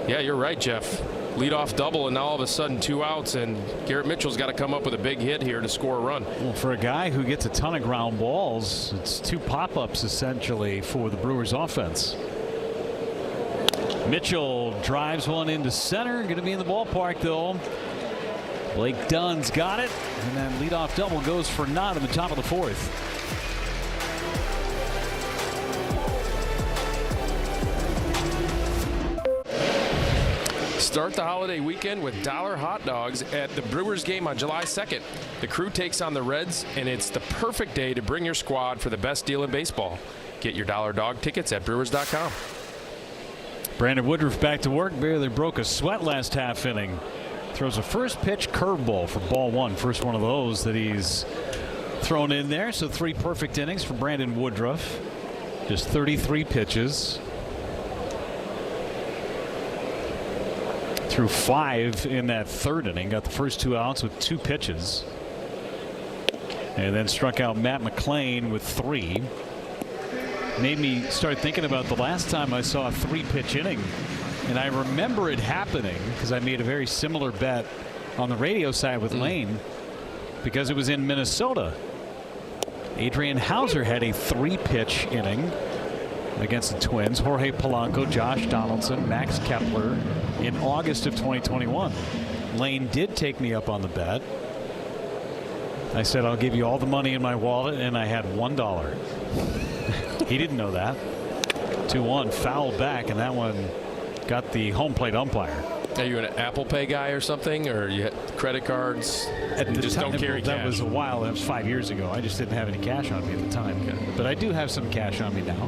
yeah, you're right, Jeff. Leadoff double, and now all of a sudden 2 outs, and Garrett Mitchell's got to come up with a big hit here to score a run. Well, for a guy who gets a ton of ground balls, it's 2 pop-ups essentially for the Brewers offense. Mitchell drives one into center. Going to be in the ballpark, though. Blake Dunn's got it, and then leadoff double goes for naught in the top of the 4th. Start the holiday weekend with $1 hot dogs at the Brewers game on July 2nd. The crew takes on the Reds, and it's the perfect day to bring your squad for the best deal in baseball. Get your $1 dog tickets at Brewers.com. Brandon Woodruff back to work. Barely broke a sweat last half inning. Throws a first pitch curveball for ball 1. First one of those that he's thrown in there. So 3 perfect innings for Brandon Woodruff. Just 33 pitches. Threw 5 in that 3rd inning. Got the first 2 outs with 2 pitches. And then struck out Matt McLean with 3. Made me start thinking about the last time I saw a 3-pitch inning. And I remember it happening because I made a very similar bet on the radio side with Lane because it was in Minnesota. Adrian Hauser had a 3-pitch inning against the Twins. Jorge Polanco, Josh Donaldson, Max Kepler in August of 2021. Lane did take me up on the bet. I said, I'll give you all the money in my wallet, and I had $1. He didn't know that. 2-1, foul back, and that one got the home plate umpire. Are you an Apple Pay guy or something, or you had credit cards? At the just time, don't carry that cash? was a while. That was 5 years ago. I just didn't have any cash on me at the time. Okay. But I do have some cash on me now.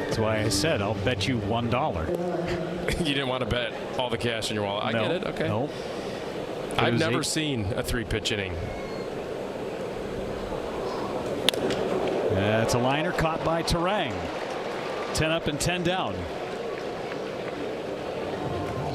That's why I said I'll bet you $1. You didn't want to bet all the cash in your wallet. I get it. Okay. No. I've never seen a 3-pitch inning. That's a liner caught by Turang. 10 up and 10 down.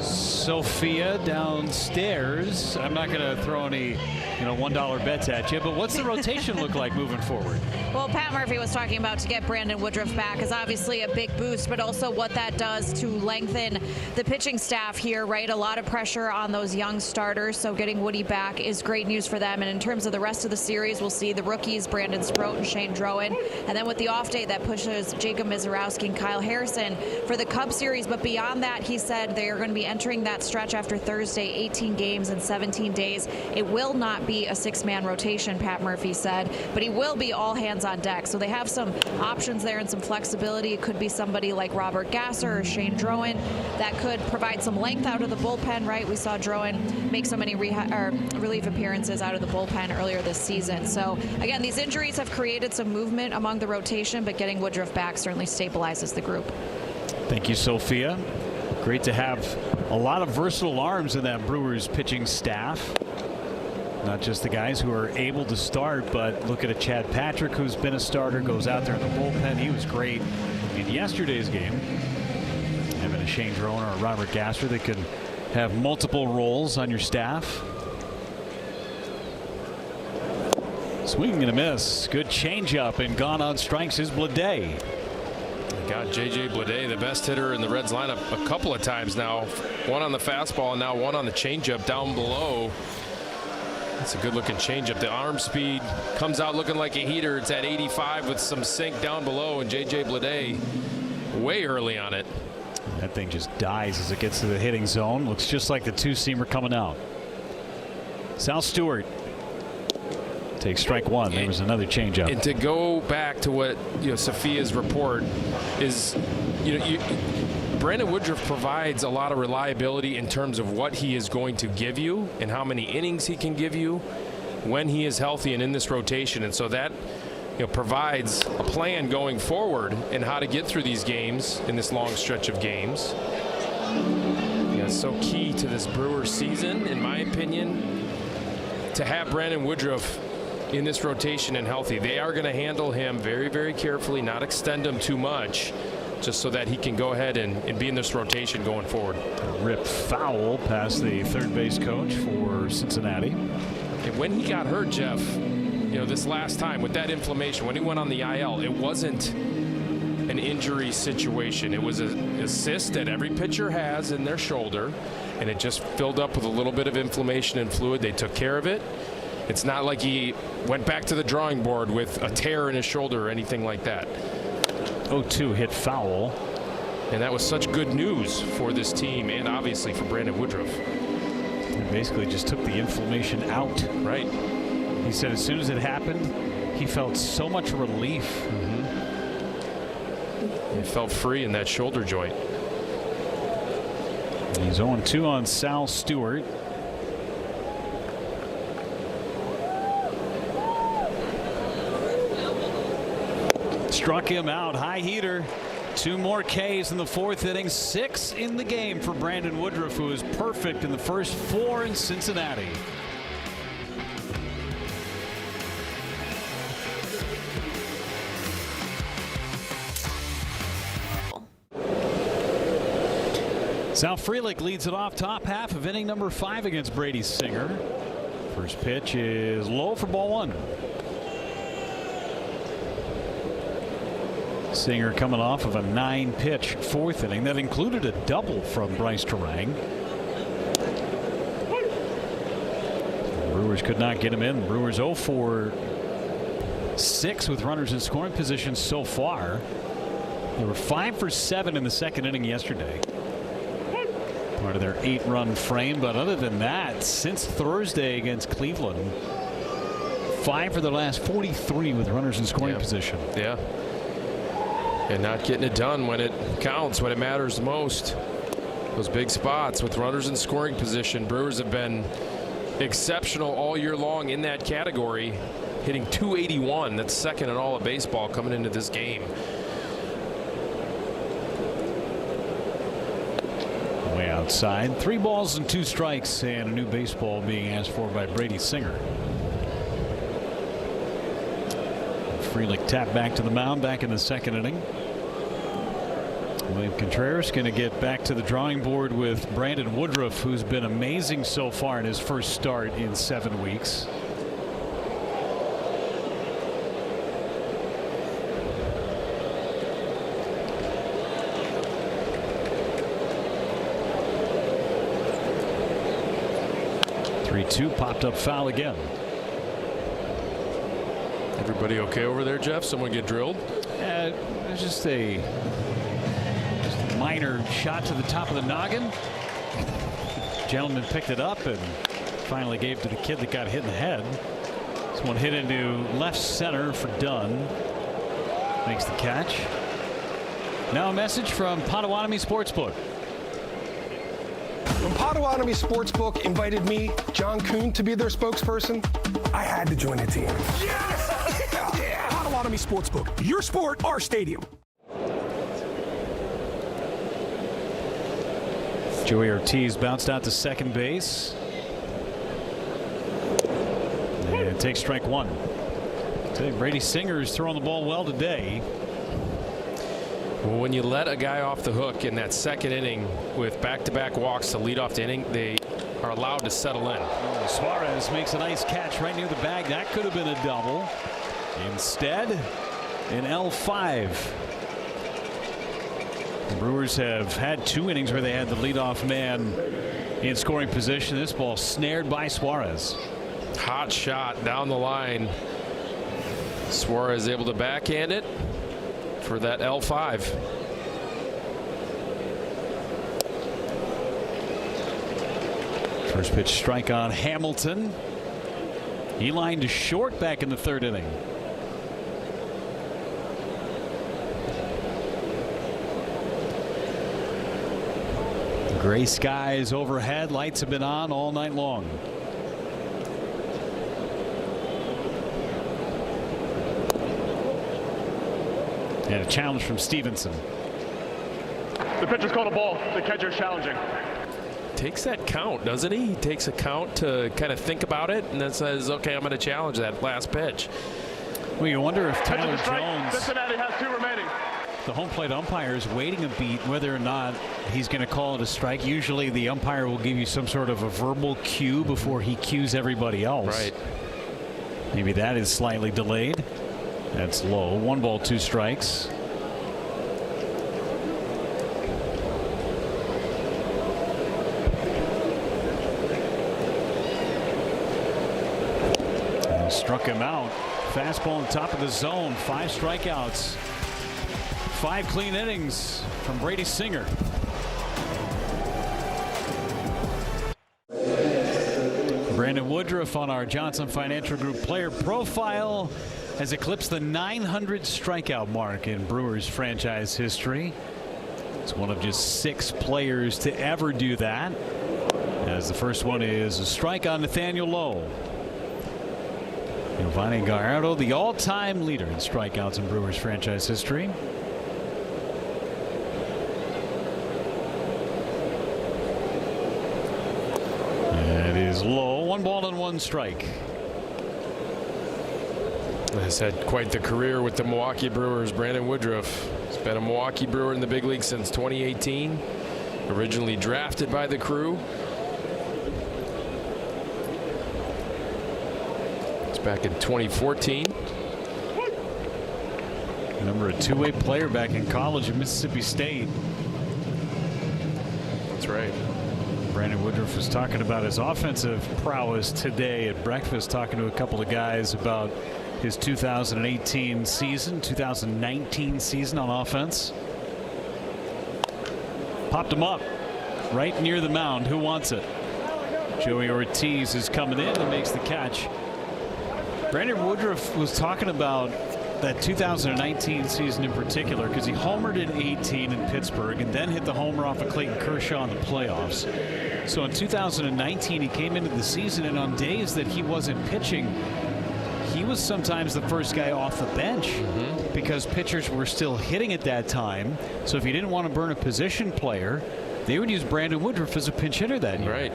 Sophia downstairs. I'm not going to throw any $1 bets at you. But what's the rotation look like moving forward? Well, Pat Murphy was talking about to get Brandon Woodruff back is obviously a big boost, but also what that does to lengthen the pitching staff here, right? A lot of pressure on those young starters, so getting Woody back is great news for them. And in terms of the rest of the series, we'll see the rookies, Brandon Sproat and Shane Drowan. And then with the off day, that pushes Jacob Mizorowski and Kyle Harrison for the Cubs series. But beyond that, he said they are going to be entering that stretch after Thursday, 18 games in 17 days. It will not be a 6-man rotation, Pat Murphy said, but he will be all hands on deck. So they have some options there and some flexibility. It could be somebody like Robert Gasser or Shane Drowan that could provide some length out of the bullpen, right? We saw Drowan make so many relief appearances out of the bullpen earlier this season. So again, these injuries have created some movement among the rotation, but getting Woodruff back certainly stabilizes the group. Thank you, Sophia. Great to have a lot of versatile arms in that Brewers pitching staff. Not just the guys who are able to start, but look at a Chad Patrick who's been a starter, goes out there in the bullpen. He was great in yesterday's game. Having a Shane Drowan or a Robert Gasser that can have multiple roles on your staff. Swinging and a miss. Good changeup, and gone on strikes is Bleday. Got J.J. Bleday, the best hitter in the Reds lineup, a couple of times now. One on the fastball and now one on the changeup down below. That's a good looking changeup. The arm speed comes out looking like a heater. It's at 85 with some sink down below, and J.J. Bleday way early on it. That thing just dies as it gets to the hitting zone. Looks just like the two-seamer coming out. Sal Stewart takes strike one. There was another changeup. And to go back to what Sophia's report is, Brandon Woodruff provides a lot of reliability in terms of what he is going to give you and how many innings he can give you when he is healthy and in this rotation. And so that provides a plan going forward and how to get through these games in this long stretch of games. It's so key to this Brewers season, in my opinion, to have Brandon Woodruff in this rotation and healthy. They are going to handle him very, very carefully, not extend him too much, just so that he can go ahead and be in this rotation going forward. Rip foul past the third base coach for Cincinnati. And when he got hurt, Jeff, this last time with that inflammation, when he went on the IL, it wasn't an injury situation. It was a cyst that every pitcher has in their shoulder, and it just filled up with a little bit of inflammation and fluid. They took care of it. It's not like he went back to the drawing board with a tear in his shoulder or anything like that. 0-2 hit foul. And that was such good news for this team and obviously for Brandon Woodruff. He basically just took the inflammation out. Right. He said as soon as it happened, he felt so much relief. It felt free in that shoulder joint. He's 0-2 on Sal Stewart. Struck him out. High heater. 2 more Ks in the 4th inning. 6 in the game for Brandon Woodruff, who is perfect in the first 4 in Cincinnati. Sal Frelick leads it off top half of inning number 5 against Brady Singer. First pitch is low for ball 1. Singer coming off of a 9-pitch 4th inning that included a double from Bryce Terang. The Brewers could not get him in. The Brewers 0 for 6 with runners in scoring position so far. They were 5 for 7 in the 2nd inning yesterday. Part of their 8-run frame, but other than that, since Thursday against Cleveland, 5 for the last 43 with runners in scoring position. Yeah. And not getting it done when it counts, when it matters the most. Those big spots with runners in scoring position. Brewers have been exceptional all year long in that category, hitting .281. That's second in all of baseball coming into this game. Way outside. 3 balls and 2 strikes, and a new baseball being asked for by Brady Singer. Frelick tapped back to the mound back in the 2nd inning. William Contreras going to get back to the drawing board with Brandon Woodruff, who's been amazing so far in his first start in 7 weeks. 0-2, popped up foul again. Everybody okay over there, Jeff? Someone get drilled? There's just a minor shot to the top of the noggin. Gentleman picked it up and finally gave to the kid that got hit in the head. This one hit into left center for Dunn. Makes the catch. Now a message from Potawatomi Sportsbook. When Potawatomi Sportsbook invited me, John Kuhn, to be their spokesperson, I had to join the team. Yes! Yeah! Potawatomi Sportsbook. Your sport, our stadium. Joey Ortiz bounced out to second base. And takes strike one. Brady Singer's throwing the ball well today. Well, when you let a guy off the hook in that second inning with back-to-back walks to lead off the inning, they are allowed to settle in. Suarez makes a nice catch right near the bag. That could have been a double. Instead, an L5. The Brewers have had 2 innings where they had the leadoff man in scoring position. This ball snared by Suarez. Hot shot down the line. Suarez able to backhand it for that L5. First pitch strike on Hamilton. He lined to short back in the 3rd inning. Gray skies overhead. Lights have been on all night long. And a challenge from Stevenson. The pitcher's called a ball. The catcher's challenging. Takes that count, doesn't he? He takes a count to kind of think about it and then says, okay, I'm going to challenge that last pitch. Well, you wonder if Tyler Jones, Cincinnati has 2 remaining. the home plate umpire, is waiting a beat whether or not he's going to call it a strike. Usually the umpire will give you some sort of a verbal cue before he cues everybody else. Right. Maybe that is slightly delayed. That's low. 1 ball, 2 strikes. And struck him out. Fastball on top of the zone. 5 strikeouts. 5 clean innings from Brady Singer. Brandon Woodruff on our Johnson Financial Group player profile has eclipsed the 900 strikeout mark in Brewers franchise history. It's one of just 6 players to ever do that, as the first one is a strike on Nathaniel Lowe. Giovanni Gallardo, the all-time leader in strikeouts in Brewers franchise history. That is low. 1 ball and 1 strike. Has had quite the career with the Milwaukee Brewers. Brandon Woodruff has been a Milwaukee Brewer in the big league since 2018. Originally drafted by the Crew. It's back in 2014. Remember, a 2-way player back in college at Mississippi State. That's right. Brandon Woodruff was talking about his offensive prowess today at breakfast, talking to a couple of guys about his 2018 season, 2019 season on offense. Popped him up right near the mound. Who wants it? Joey Ortiz is coming in and makes the catch. Brandon Woodruff was talking about that 2019 season in particular because he homered in 18 in Pittsburgh and then hit the homer off of Clayton Kershaw in the playoffs. So in 2019 he came into the season, and on days that he wasn't pitching, he was sometimes the first guy off the bench because pitchers were still hitting at that time. So if you didn't want to burn a position player, they would use Brandon Woodruff as a pinch hitter that year. Right.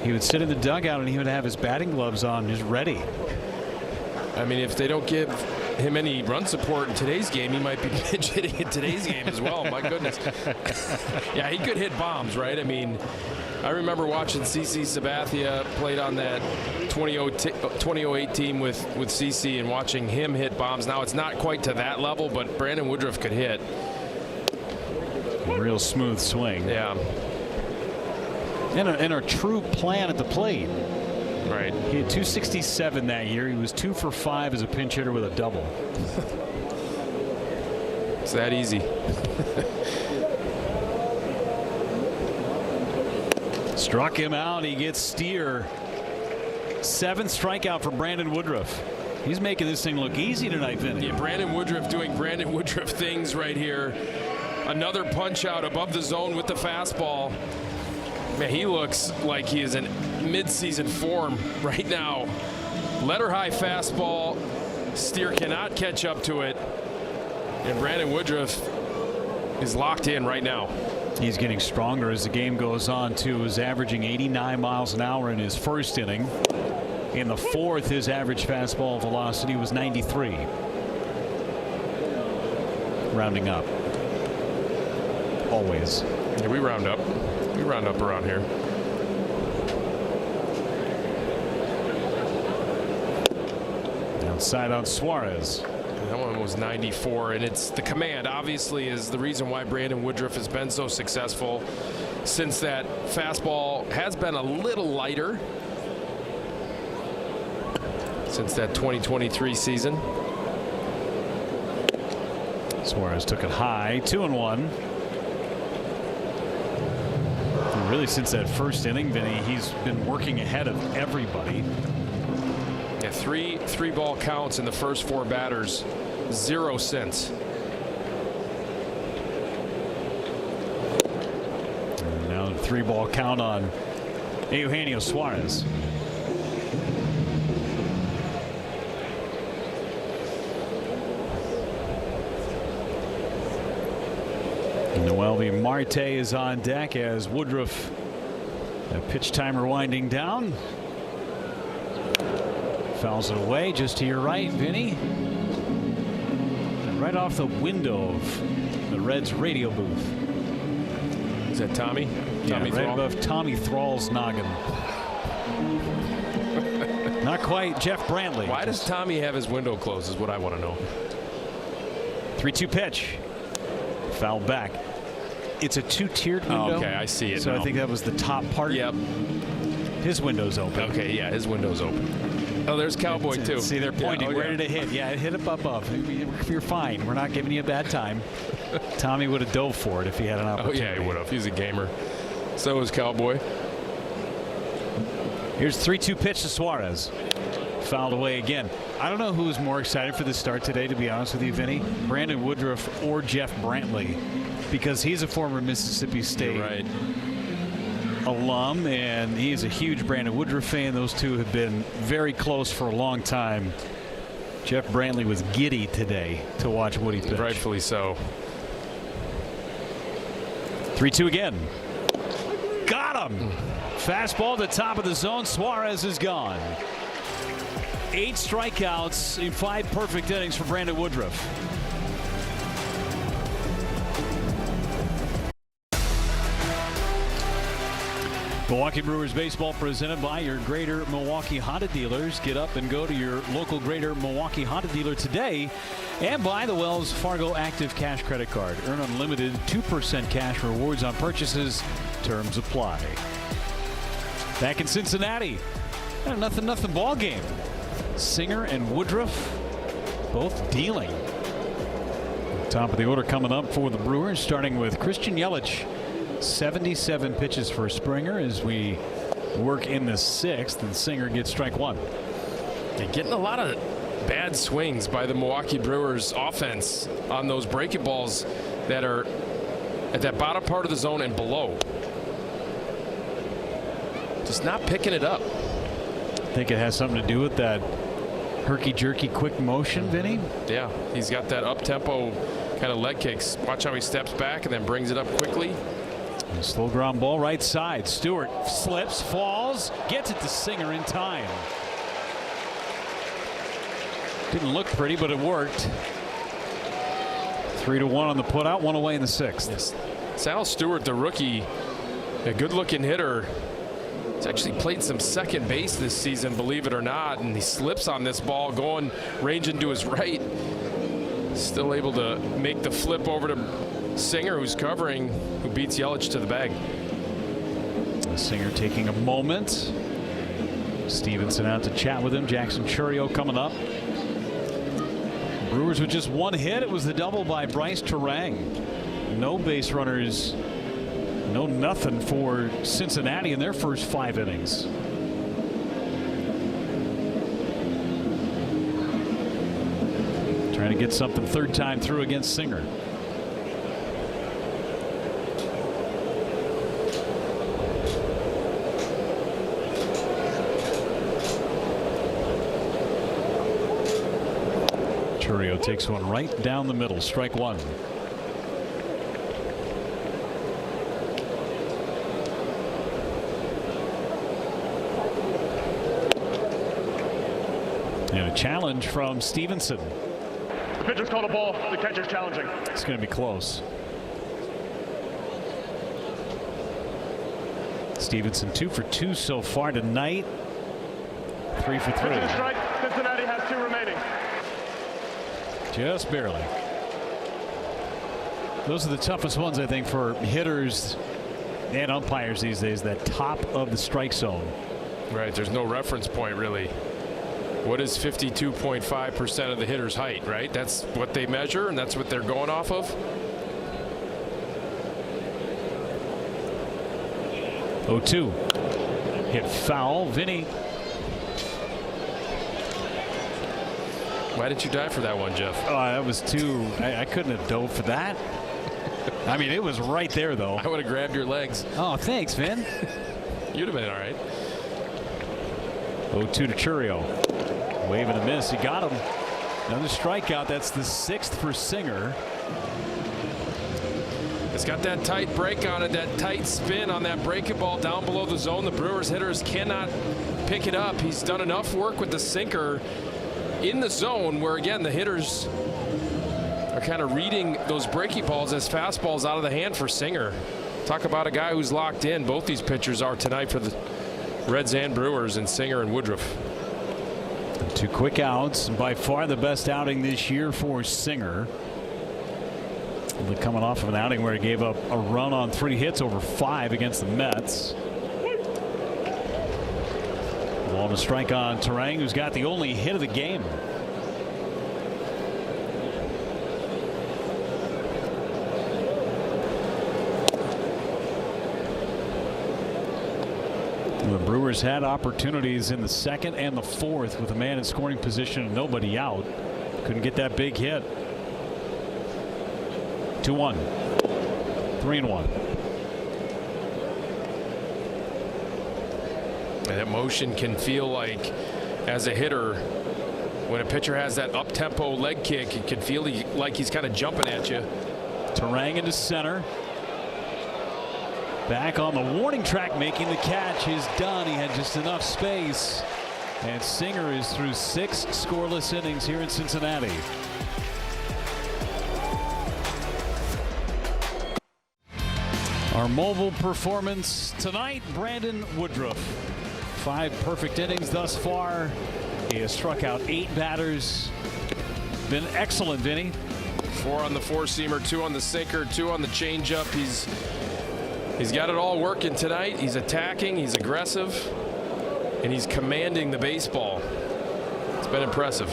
He would sit in the dugout and he would have his batting gloves on, just ready. I mean, if they don't give him any run support in today's game, he might be pinch hitting in today's game as well. My goodness. Yeah, he could hit bombs, right? I mean, I remember watching CC Sabathia played on that 2008 team with CC and watching him hit bombs. Now it's not quite to that level, but Brandon Woodruff could hit. A real smooth swing. Yeah. And a true plan at the plate. Right. He had 267 that year. He was 2 for 5 as a pinch hitter with a double. It's that easy. Struck him out. He gets Steer. 7th strikeout for Brandon Woodruff. He's making this thing look easy tonight, Vinny. Yeah, Brandon Woodruff doing Brandon Woodruff things right here. Another punch out above the zone with the fastball. Man, he looks like he is in mid-season form right now. Letter high fastball. Steer cannot catch up to it. And Brandon Woodruff is locked in right now. He's getting stronger as the game goes on, too. He's averaging 89 miles an hour in his first inning. In the 4th, his average fastball velocity was 93. Rounding up. Always. Yeah, we round up. We round up around here. Outside on Suarez. That one was 94, and it's the command obviously is the reason why Brandon Woodruff has been so successful since that fastball has been a little lighter since that 2023 season. Suarez took it high, 2-1. Really, since that first inning, Vinny, he's been working ahead of everybody. Yeah, three ball counts in the first 4 batters, 0 since. And now the 3-ball count on Eugenio Suarez. Noelvi Marte is on deck as Woodruff, a pitch timer winding down. Fouls it away just to your right, Vinny. Right off the window of the Reds radio booth. Is that Tommy? Tommy right Thrall? above Tommy Thrall's noggin. Not quite Jeff Brantley. Why does Tommy have his window closed is what I want to know. 3-2 pitch. Foul back. It's a 2-tiered window. Oh, okay, I see it So now. I think that was the top part. Yep. His window's open. Okay, yeah, his window's open. Oh, there's Cowboy too. See, they're pointing. Yeah, Where did it hit? Yeah, it hit up above. You're fine. We're not giving you a bad time. Tommy would have dove for it if he had an opportunity. Oh yeah, he would have. He's a gamer. So is Cowboy. Here's 3-2 pitch to Suarez. Fouled away again. I don't know who's more excited for the start today, to be honest with you, Vinny. Brandon Woodruff or Jeff Brantley, because he's a former Mississippi State alum, and he's a huge Brandon Woodruff fan. Those two have been very close for a long time. Jeff Brantley was giddy today to watch Woody pitch. Rightfully so. 3-2 again. Got him. Fastball to the top of the zone. Suarez is gone. 8 strikeouts in 5 perfect innings for Brandon Woodruff. Milwaukee Brewers baseball presented by your Greater Milwaukee Honda dealers. Get up and go to your local Greater Milwaukee Honda dealer today, and buy the Wells Fargo Active Cash Credit Card. Earn unlimited 2% cash rewards on purchases. Terms apply. Back in Cincinnati, a nothing ball game. Singer and Woodruff both dealing. Top of the order coming up for the Brewers, starting with Christian Yelich. 77 pitches for Springer as we work in the 6th, and Singer gets strike 1. They're getting a lot of bad swings by the Milwaukee Brewers offense on those breaking balls that are at that bottom part of the zone and below. Just not picking it up. I think it has something to do with that herky-jerky quick motion, Vinny. Yeah, he's got that up-tempo kind of leg kicks. Watch how he steps back and then brings it up quickly. A slow ground ball right side. Stewart slips, falls, gets it to Singer in time. Didn't look pretty, but it worked. 3-1 on the putout, 1 away in the 6th. Yes. Sal Stewart, the rookie, a good-looking hitter. He's actually played some second base this season, believe it or not, and he slips on this ball, going ranging to his right. Still able to make the flip over to Singer, who's covering, who beats Yelich to the bag. Singer taking a moment. Stevenson out to chat with him. Jackson Chourio coming up. Brewers with just one hit. It was the double by Bryce Turang. No base runners. No nothing for Cincinnati in their first 5 innings. Trying to get something third time through against Singer. Chourio takes one right down the middle. Strike one. And a challenge from Stevenson. The pitcher's called a ball. The catcher's challenging. It's going to be close. Stevenson 2 for 2 so far tonight. 3 for 3. Pitch strike. Cincinnati has 2 remaining. Just barely. Those are the toughest ones, I think, for hitters and umpires these days. That top of the strike zone. Right. There's no reference point really. What is 52.5% of the hitter's height, right? That's what they measure, and that's what they're going off of. 0-2. Hit foul. Vinny. Why didn't you dive for that one, Jeff? Oh, that was too. I couldn't have dove for that. I mean, it was right there, though. I would have grabbed your legs. Oh, thanks, Vin. You'd have been all right. 0-2 to Chourio. Wave and a miss. He got him. Another strikeout. That's the 6th for Singer. It's got that tight break on it, that tight spin on that breaking ball down below the zone. The Brewers hitters cannot pick it up. He's done enough work with the sinker in the zone where, again, the hitters are kind of reading those breaking balls as fastballs out of the hand for Singer. Talk about a guy who's locked in. Both these pitchers are tonight for the Reds and Brewers, and Singer and Woodruff. 2 quick outs. By far the best outing this year for Singer. Coming off of an outing where he gave up a run on 3 hits over 5 against the Mets. Ball to strike on Turang, who's got the only hit of the game. The Brewers had opportunities in the 2nd and the 4th with a man in scoring position and nobody out. Couldn't get that big hit. 2-1. 3-1. That motion can feel like, as a hitter, when a pitcher has that up-tempo leg kick, it can feel like he's kind of jumping at you. Turang into center. Back on the warning track, making the catch is done. He had just enough space. And Singer is through 6 scoreless innings here in Cincinnati. Our mobile performance tonight, Brandon Woodruff. 5 perfect innings thus far. He has struck out 8 batters. Been excellent, Vinny. 4 on the 4-seamer, 2 on the sinker, 2 on the changeup. He's got it all working tonight. He's attacking, he's aggressive, and he's commanding the baseball. It's been impressive.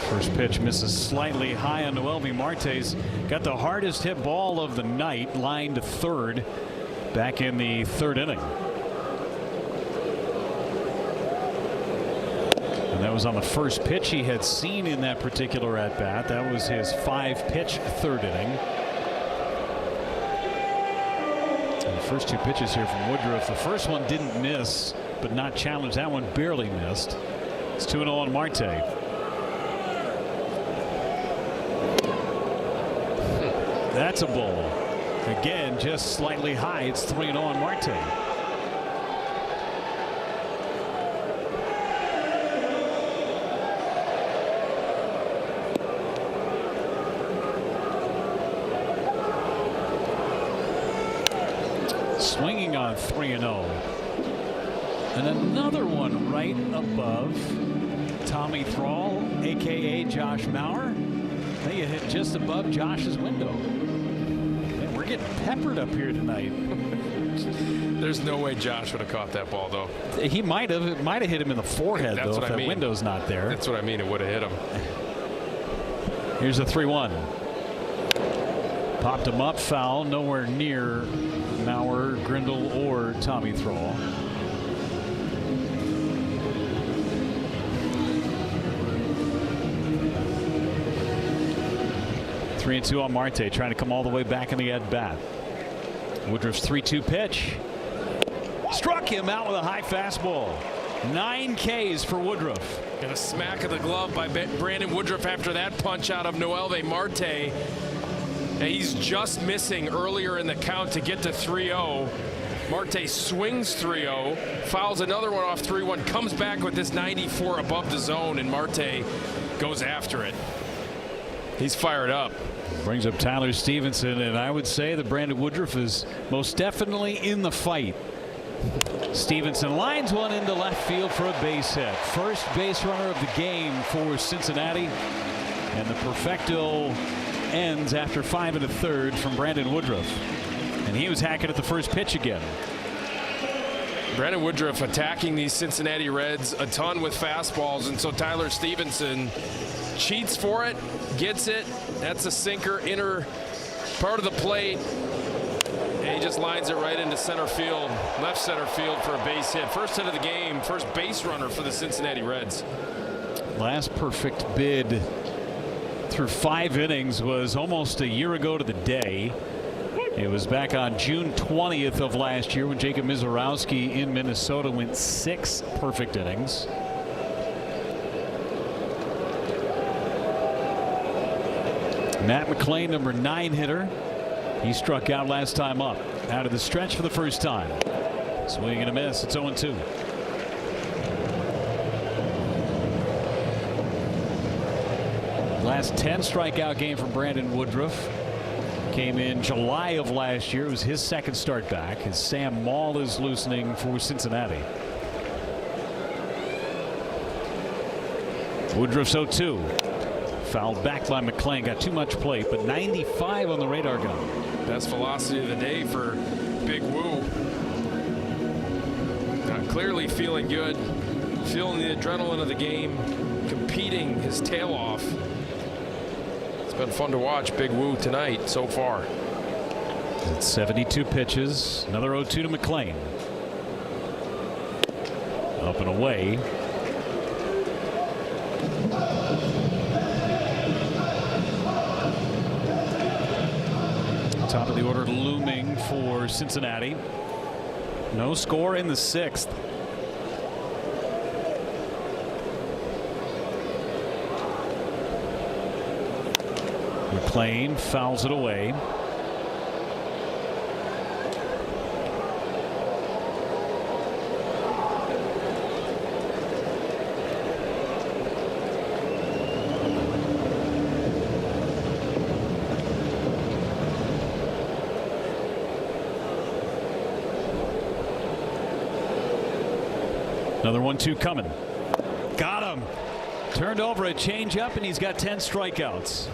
First pitch misses slightly high on Noelvi Marte's. Got the hardest hit ball of the night, lined to third back in the 3rd inning. And that was on the first pitch he had seen in that particular at bat. That was his 5-pitch 3rd inning. And the first 2 pitches here from Woodruff. The first one didn't miss, but not challenged. That one barely missed. It's 2-0 on Marte. That's a ball. Again, just slightly high. It's 3-0 on Marte. Swinging on 3-0. And another one right above Tommy Thrall, a.k.a. Josh Mauer. I think it hit just above Josh's window. Man, we're getting peppered up here tonight. There's no way Josh would have caught that ball, though. He might have. It might have hit him in the forehead, That's though, what if I that mean. window's not there. That's what I mean. It would have hit him. Here's a 3-1. Popped him up, foul, nowhere near Mauer, Grindle, or Tommy Thrall. Three and 2 on Marte, trying to come all the way back in the at-bat. Woodruff's 3-2 pitch. Struck him out with a high fastball. 9 Ks for Woodruff. And a smack of the glove by Brandon Woodruff after that punch out of Noelvi Marte. And he's just missing earlier in the count to get to 3-0. Marte swings 3-0, fouls another one off 3-1, comes back with this 94 above the zone, and Marte goes after it. He's fired up. Brings up Tyler Stevenson, and I would say that Brandon Woodruff is most definitely in the fight. Stevenson lines one into left field for a base hit. First base runner of the game for Cincinnati, and the perfecto ends after 5 1/3 from Brandon Woodruff, and he was hacking at the first pitch again. Brandon Woodruff attacking these Cincinnati Reds a ton with fastballs, and so Tyler Stevenson cheats for it, gets it. That's a sinker, inner part of the plate, and he just lines it right into center field, left center field for a base hit. First hit of the game, first base runner for the Cincinnati Reds. Last perfect bid through 5 innings was almost a year ago to the day. It was back on June 20th of last year when Jacob Mizorowski in Minnesota went 6 perfect innings. Matt McClain, number 9 hitter. He struck out last time up. Out of the stretch for the first time. Swing and a miss. It's 0-2. Last 10 strikeout game from Brandon Woodruff came in July of last year. It was his second start back as Sam Maul is loosening for Cincinnati. Woodruff's 0-2. Fouled back by McClain. Got too much plate, but 95 on the radar gun. Best velocity of the day for Big Woo. Clearly feeling good, feeling the adrenaline of the game, competing his tail off. It's been fun to watch Big Woo tonight so far. It's 72 pitches. Another 0-2 to McClain. Up and away. Top of the order looming for Cincinnati. No score in the 6th. McClain fouls it away. Another 1-2 coming. Got him. Turned over a changeup, and he's got 10 strikeouts.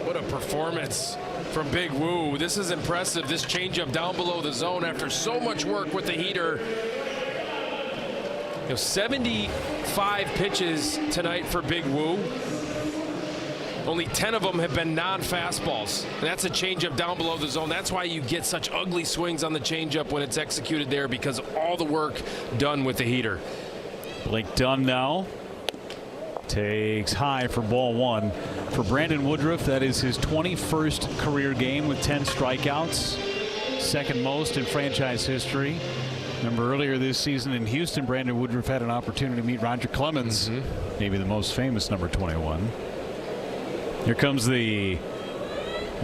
What a performance from Big Woo. This is impressive. This changeup down below the zone after so much work with the heater. 75 pitches tonight for Big Woo. Only 10 of them have been non-fastballs. And that's a changeup down below the zone. That's why you get such ugly swings on the changeup when it's executed there, because of all the work done with the heater. Blake Dunn now takes high for ball 1. For Brandon Woodruff, that is his 21st career game with 10 strikeouts. Second most in franchise history. Remember earlier this season in Houston, Brandon Woodruff had an opportunity to meet Roger Clemens, maybe the most famous number 21. Here comes the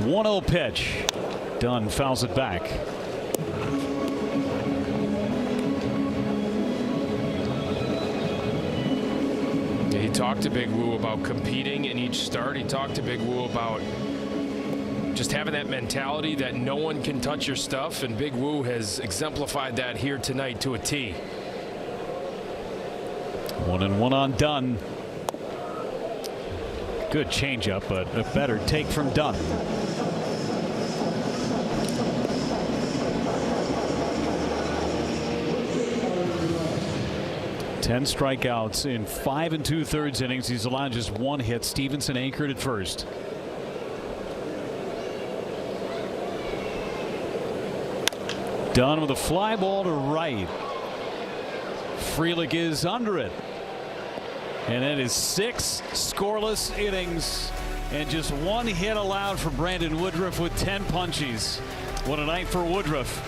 1-0 pitch. Dunn fouls it back. He talked to Big Woo about competing in each start. He talked to Big Woo about just having that mentality that no one can touch your stuff, and Big Woo has exemplified that here tonight to a T. 1-1 on Dunn. Good changeup, but a better take from Dunn. 10 strikeouts in 5 2/3 innings. He's allowed just 1 hit. Stevenson anchored at first. Dunn with a fly ball to right. Frelick is under it. And it is 6 scoreless innings and just 1 hit allowed for Brandon Woodruff with 10 punchies. What a night for Woodruff.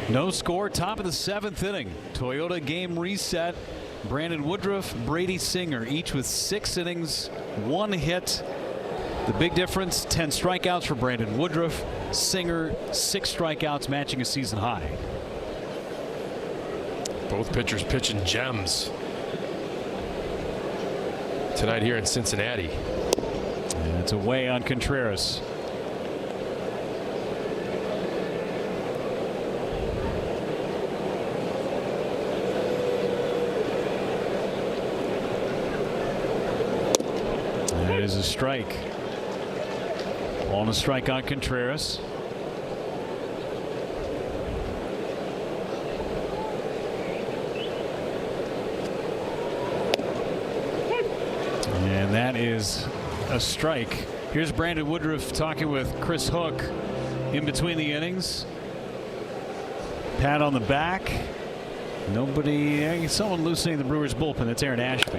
No score, top of the 7th inning. Toyota game reset. Brandon Woodruff, Brady Singer, each with 6 innings, 1 hit. The big difference, 10 strikeouts for Brandon Woodruff. Singer, 6 strikeouts, matching a season high. Both pitchers pitching gems tonight here in Cincinnati. And it's away on Contreras. That is a strike. On a strike on Contreras. And that is a strike. Here's Brandon Woodruff talking with Chris Hook in between the innings. Pat on the back. Nobody, someone loosening the Brewers bullpen. That's Aaron Ashby.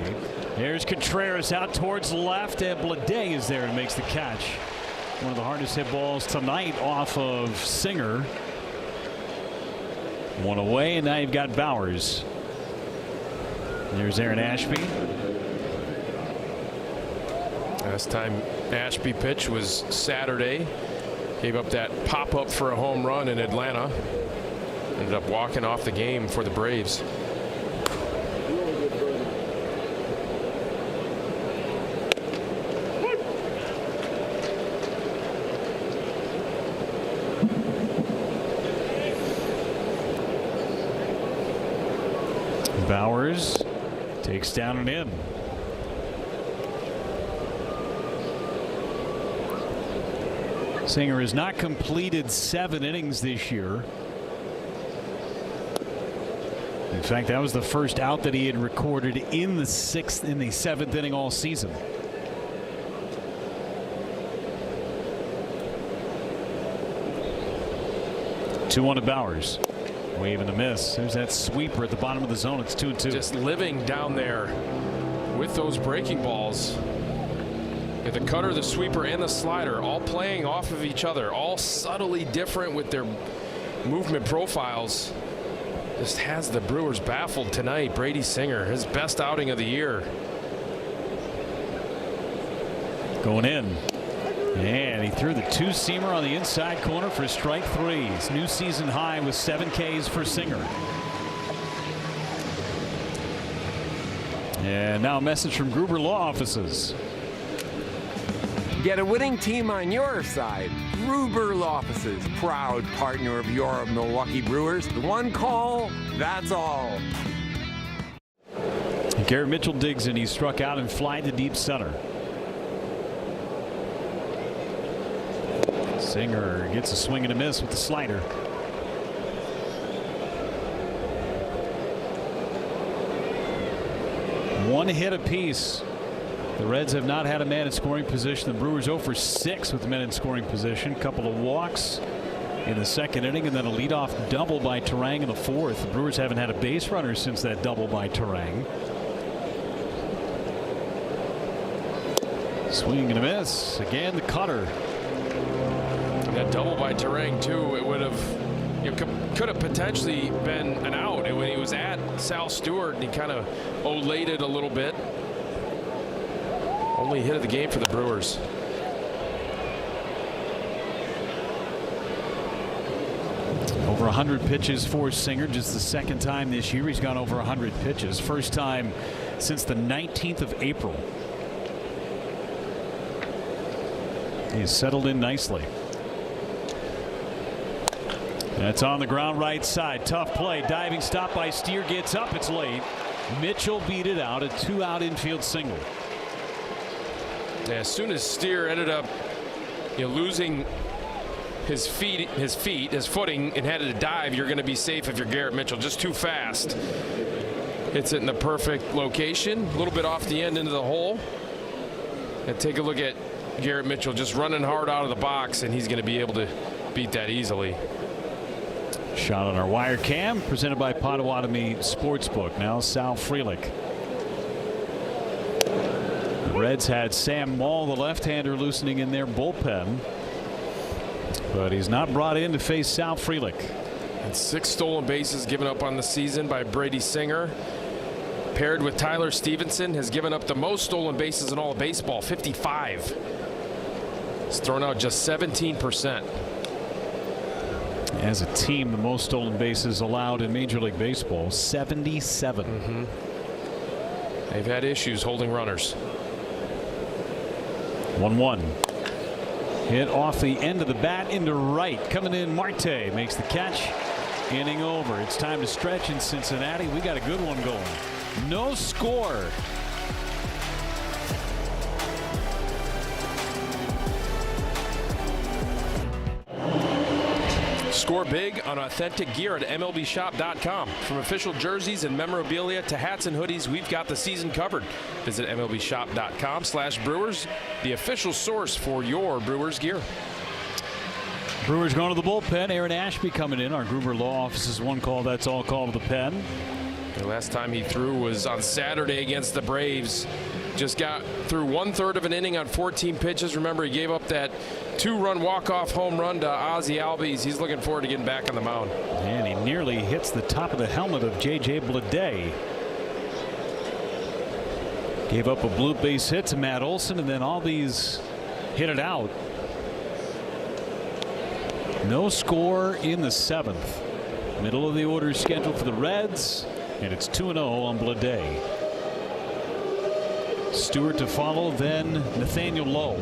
There's Contreras out towards left, and Blade is there and makes the catch. One of the hardest hit balls tonight off of Singer. 1 away, and now you've got Bowers. There's Aaron Ashby. Last time Ashby pitched was Saturday. Gave up that pop-up for a home run in Atlanta. Ended up walking off the game for the Braves. Bowers takes down and in. Singer has not completed 7 innings this year. In fact, that was the first out that he had recorded in the 7th inning all season. Two on to Bowers. Wave and a miss. There's that sweeper at the bottom of the zone. It's 2-2. Just living down there with those breaking balls. The cutter, the sweeper, and the slider all playing off of each other, all subtly different with their movement profiles. Just has the Brewers baffled tonight. Brady Singer, his best outing of the year. Going in. And he threw the 2-seamer on the inside corner for strike 3. His new season high with 7 Ks for Singer. And now a message from Gruber Law Offices. Get a winning team on your side. Gruber Law Offices, proud partner of your Milwaukee Brewers. The one call, that's all. Garrett Mitchell digs in. He struck out and fly to deep center. Singer gets a swing and a miss with the slider. One hit apiece. The Reds have not had a man in scoring position. The Brewers 0 for 6 with men in scoring position. A couple of walks in the 2nd inning, and then a leadoff double by Terang in the 4th. The Brewers haven't had a base runner since that double by Terang. Swing and a miss. Again, the cutter. That double by Terang too. It would have, could have potentially been an out. And when he was at Sal Stewart, he kind of olayed it a little bit. Only hit of the game for the Brewers. Over 100 pitches for Singer. Just the 2nd time this year he's gone over 100 pitches. First time since the 19th of April. He's settled in nicely. That's on the ground right side. Tough play. Diving stop by Steer. Gets up. It's late. Mitchell beat it out. A 2-out infield single. Yeah, as soon as Steer ended up losing his footing, and had to dive, you're going to be safe if you're Garrett Mitchell. Just too fast. Hits it in the perfect location, a little bit off the end into the hole. And take a look at Garrett Mitchell just running hard out of the box, and he's going to be able to beat that easily. Shot on our wire cam, presented by Potawatomi Sportsbook. Now Sal Frelick. The Reds had Sam Maul, the left-hander, loosening in their bullpen. But he's not brought in to face Sal Frelick. And 6 stolen bases given up on the season by Brady Singer. Paired with Tyler Stevenson, has given up the most stolen bases in all of baseball, 55. He's thrown out just 17%. As a team, the most stolen bases allowed in Major League Baseball, 77. They've had issues holding runners. 1-1. Hit off the end of the bat into right. Coming in, Marte makes the catch. Inning over. It's time to stretch in Cincinnati. We got a good one going. No score. Score big on authentic gear at MLBshop.com. From official jerseys and memorabilia to hats and hoodies, we've got the season covered. Visit MLBshop.com/Brewers, the official source for your Brewers gear. Brewers going to the bullpen. Aaron Ashby coming in. Our Gruber Law Office's one call, that's all call to the pen. The last time he threw was on Saturday against the Braves. Just got through 1/3 of an inning on 14 pitches. Remember, he gave up that 2-run walk-off home run to Ozzie Albies. He's looking forward to getting back on the mound. And he nearly hits the top of the helmet of J.J. Bleday. Gave up a blue base hit to Matt Olson, and then Albies hit it out. No score in the 7th. Middle of the order is scheduled for the Reds, and it's 2-0 on Bleday. Stewart to follow, then Nathaniel Lowe.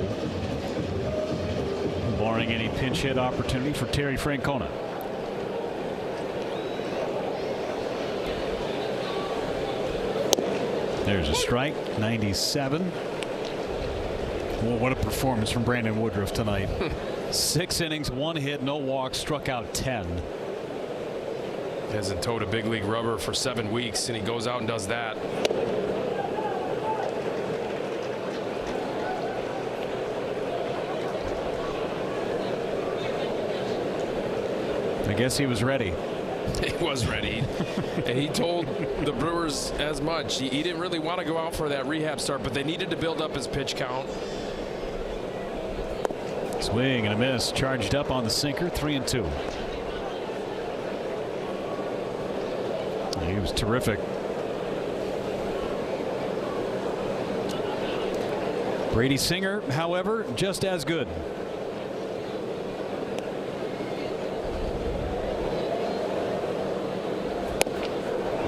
Barring any pinch hit opportunity for Terry Francona. There's a strike, 97. Well, what a performance from Brandon Woodruff tonight. 6 innings, 1 hit, no walks, struck out 10. Hasn't towed a big league rubber for 7 weeks, and he goes out and does that. I guess he was ready. He was ready. And he told the Brewers as much. He didn't really want to go out for that rehab start, but they needed to build up his pitch count. Swing and a miss. Charged up on the sinker. 3-2. He was terrific. Brady Singer, however, just as good.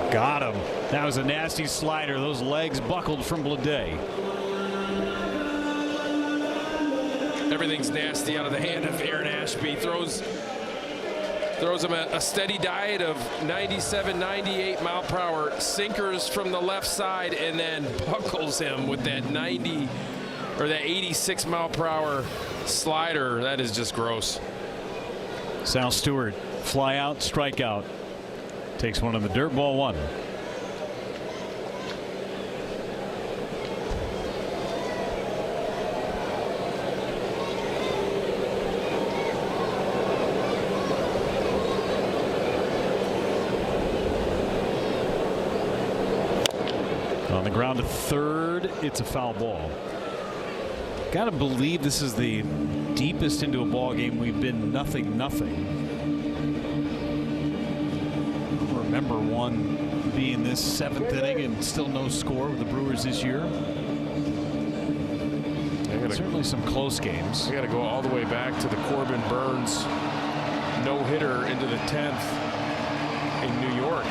Got him. That was a nasty slider. Those legs buckled from Bleday. Everything's nasty out of the hand of Aaron Ashby. Throws him a steady diet of 97, 98 mile per hour sinkers from the left side, and then buckles him with that 90 or that 86 mile per hour slider. That is just gross. Sal Stewart, fly out, strikeout. Takes one on the dirt, ball 1. On the ground to third, it's a foul ball. Gotta believe this is the deepest into a ball game we've been. 0-0. Remember one being this 7th inning and still no score with the Brewers this year. Certainly some close games. I got to go all the way back to the Corbin Burns no-hitter into the 10th in New York.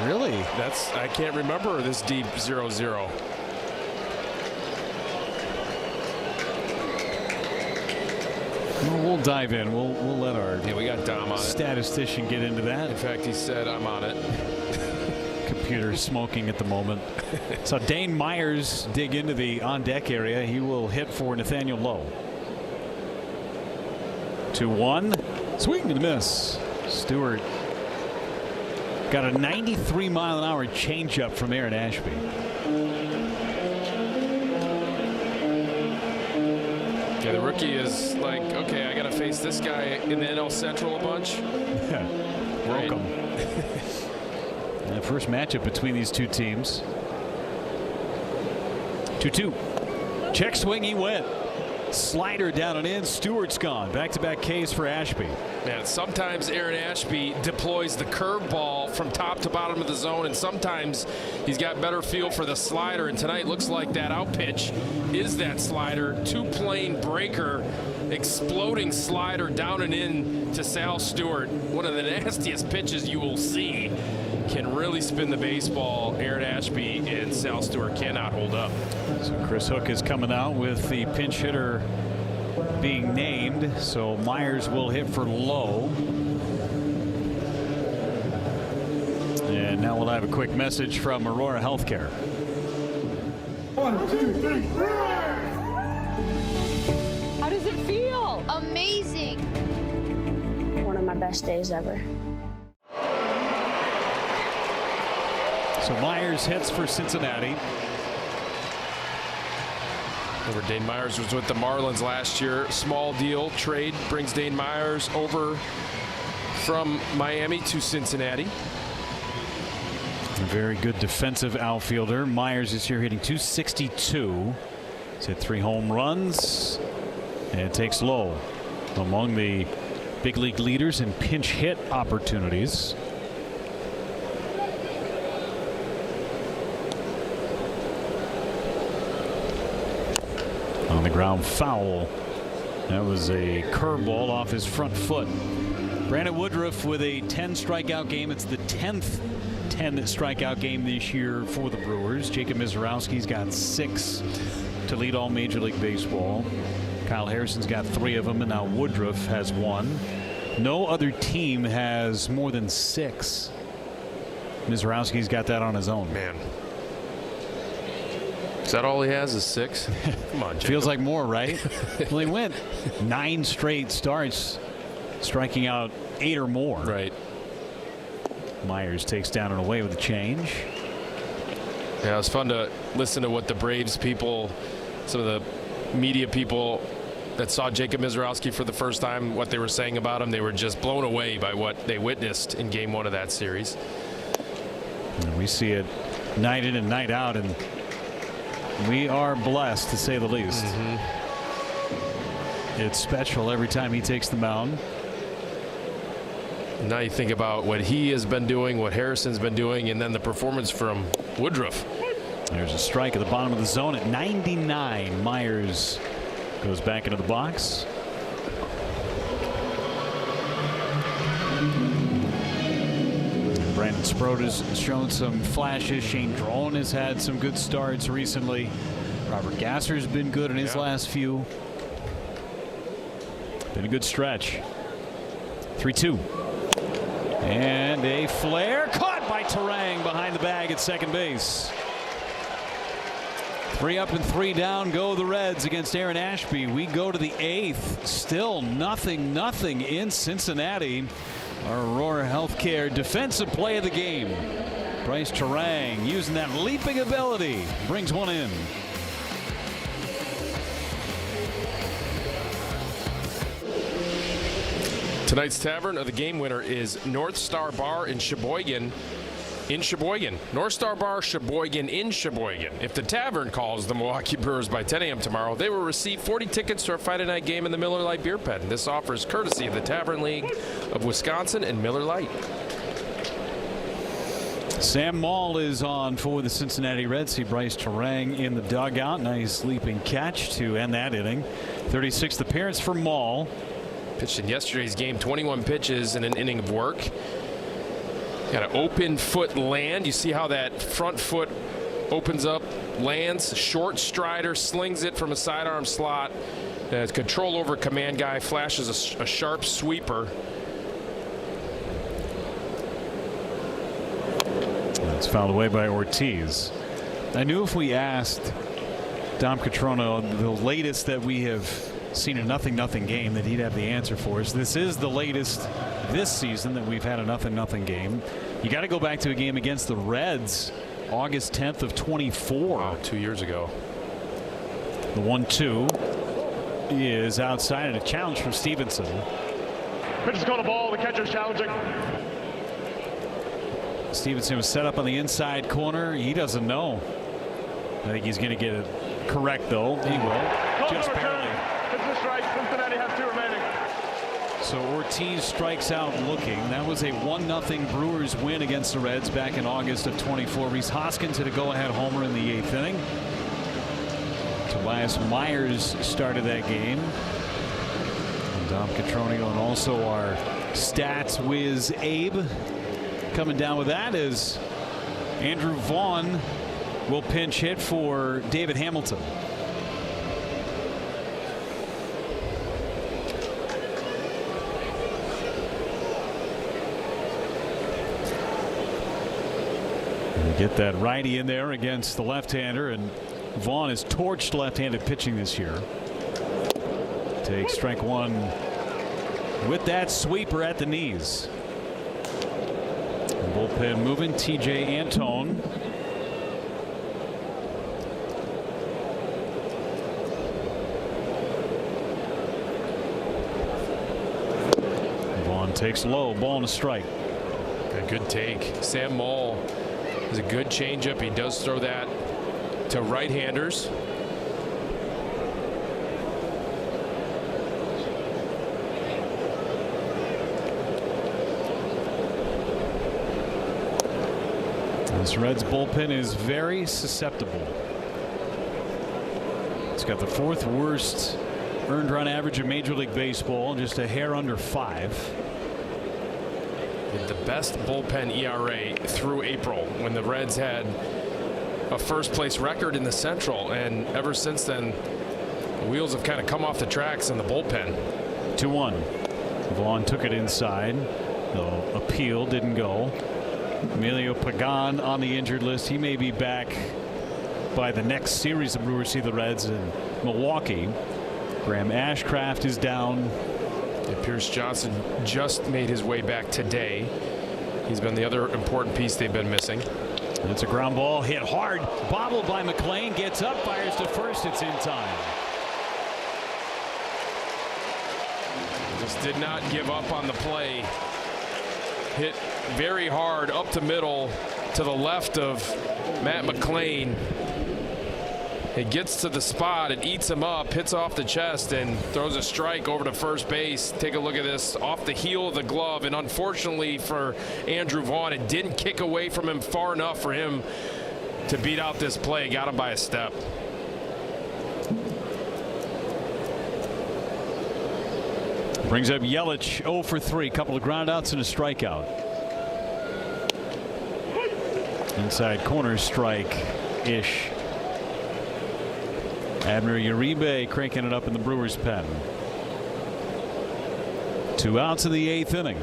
Really? I can't remember this deep 0-0. Well, we'll dive in. We'll let our we got Dom on statistician get into that. In fact, he said, I'm on it. computer smoking at the moment. So Dane Myers dig into the on-deck area. He will hit for Nathaniel Lowe. 2-1. Swing and a miss. Stewart got a 93-mile-an-hour changeup from Aaron Ashby. Yeah, the rookie is like, okay, I got to face this guy in the NL Central a bunch. Yeah, welcome. The first matchup between these two teams. 2-2. Check swing, he went. Slider down and in. Stewart's gone. Back-to-back Ks for Ashby. Man, sometimes Aaron Ashby deploys the curveball from top to bottom of the zone, and sometimes he's got better feel for the slider. And tonight looks like that out pitch is that slider. Two-plane breaker, exploding slider down and in to Sal Stewart. One of the nastiest pitches you will see. Can really spin the baseball. Aaron Ashby and Sal Stewart cannot hold up. So Chris Hook is coming out with the pinch hitter being named. So Myers will hit for Lowe. And now we'll have a quick message from Aurora Healthcare. 1, 2, 3, How does it feel? amazing. One of my best days ever. So Myers hits for Cincinnati. Remember, Dane Myers was with the Marlins last year. Small deal trade brings Dane Myers over from Miami to Cincinnati. A very good defensive outfielder. Myers this year hitting .262. He's hit 3 home runs. And it takes Lowe among the big league leaders in pinch hit opportunities. On the ground, foul. That was a curveball off his front foot. Brandon Woodruff with a 10 strikeout game. It's the 10th 10 strikeout game this year for the Brewers. Jacob Mizorowski's got 6 to lead all Major League Baseball. Kyle Harrison's got 3 of them, and now Woodruff has 1. No other team has more than 6. Mizorowski's got that on his own. Man. Is that all he has is 6? Come on, Jacob. Feels like more, right? Well, he went 9 straight starts, striking out 8 or more. Right. Myers takes down and away with a change. Yeah, it was fun to listen to what the Braves people, some of the media people that saw Jacob Mizorowski for the first time, what they were saying about him. They were just blown away by what they witnessed in Game 1 of that series. And we see it night in and night out, and we are blessed, to say the least. It's special every time he takes the mound. Now you think about what he has been doing, what Harrison's been doing, and then the performance from Woodruff. There's a strike at the bottom of the zone at 99. Myers goes back into the box. Brandon Sprode has shown some flashes. Shane Drone has had some good starts recently. Robert Gasser's been good in his last few. Been a good stretch. 3-2. And a flare caught by Terang behind the bag at second base. 3 up and 3 down go the Reds against Aaron Ashby. We go to the 8th. Still nothing in Cincinnati. Our Aurora Healthcare defensive play of the game. Bryce Terang using that leaping ability. Brings one in. Tonight's tavern of the game winner is North Star Bar in Sheboygan. North Star Bar, Sheboygan in Sheboygan. If the tavern calls the Milwaukee Brewers by 10 a.m. tomorrow, they will receive 40 tickets to our Friday night game in the Miller Lite Beer Pen. This offer is courtesy of the Tavern League of Wisconsin and Miller Lite. Sam Maul is on for the Cincinnati Reds. See Bryce Terang in the dugout. Nice leaping catch to end that inning. 36th appearance for Maul. Pitched in yesterday's game, 21 pitches in an inning of work. Got an open foot land. You see how that front foot opens up, lands, short strider, slings it from a sidearm slot. Control over command guy, flashes a sharp sweeper. It's fouled away by Ortiz. I knew if we asked Dom Catrona the latest that we have seen a 0-0 game that he'd have the answer for us. This is the latest this season that we've had a 0-0 game. You got to go back to a game against the Reds August 10th of 24. Wow, 2 years ago. The 1-2 is outside and a challenge from Stevenson. Pitcher's called a ball. The catcher's challenging. Stevenson was set up on the inside corner. He doesn't know. I think he's going to get it correct, though. He will. Just barely. It's a strike. Cincinnati has 2 remaining. So Ortiz strikes out looking. That was a 1-0 Brewers win against the Reds back in August of 24. Reese Hoskins hit a go-ahead homer in the 8th inning. Tobias Myers started that game. And Dom Catronio and also our stats whiz Abe coming down with that is Andrew Vaughn will pinch hit for David Hamilton. Get that righty in there against the left-hander, and Vaughn has torched left-handed pitching this year. Takes strike 1 with that sweeper at the knees. The bullpen moving. TJ Antone. Vaughn takes low, ball and a strike. A good take. Sam Moll is a good changeup. He does throw that to right-handers. This Reds bullpen is very susceptible. It's got the 4th worst earned run average in Major League Baseball, just a hair under 5. The best bullpen ERA through April when the Reds had a first-place record in the Central, and ever since then the wheels have kind of come off the tracks in the bullpen. 2-1. Vaughn took it inside. The appeal didn't go. Emilio Pagan on the injured list. He may be back by the next series the Brewers see the Reds in Milwaukee. Graham Ashcraft is down. Pierce Johnson just made his way back today. He's been the other important piece they've been missing. It's a ground ball hit hard, bobbled by McLean, gets up, fires to first. It's in time. Just did not give up on the play. Hit very hard up the middle to the left of Matt McLean. It gets to the spot, it eats him up, hits off the chest, and throws a strike over to first base. Take a look at this, off the heel of the glove, and unfortunately for Andrew Vaughn, it didn't kick away from him far enough for him to beat out this play. Got him by a step. Brings up Yelich 0 for 3, couple of groundouts and a strikeout. Inside corner strike-ish. Abner Uribe cranking it up in the Brewers pen. 2 outs in the 8th inning.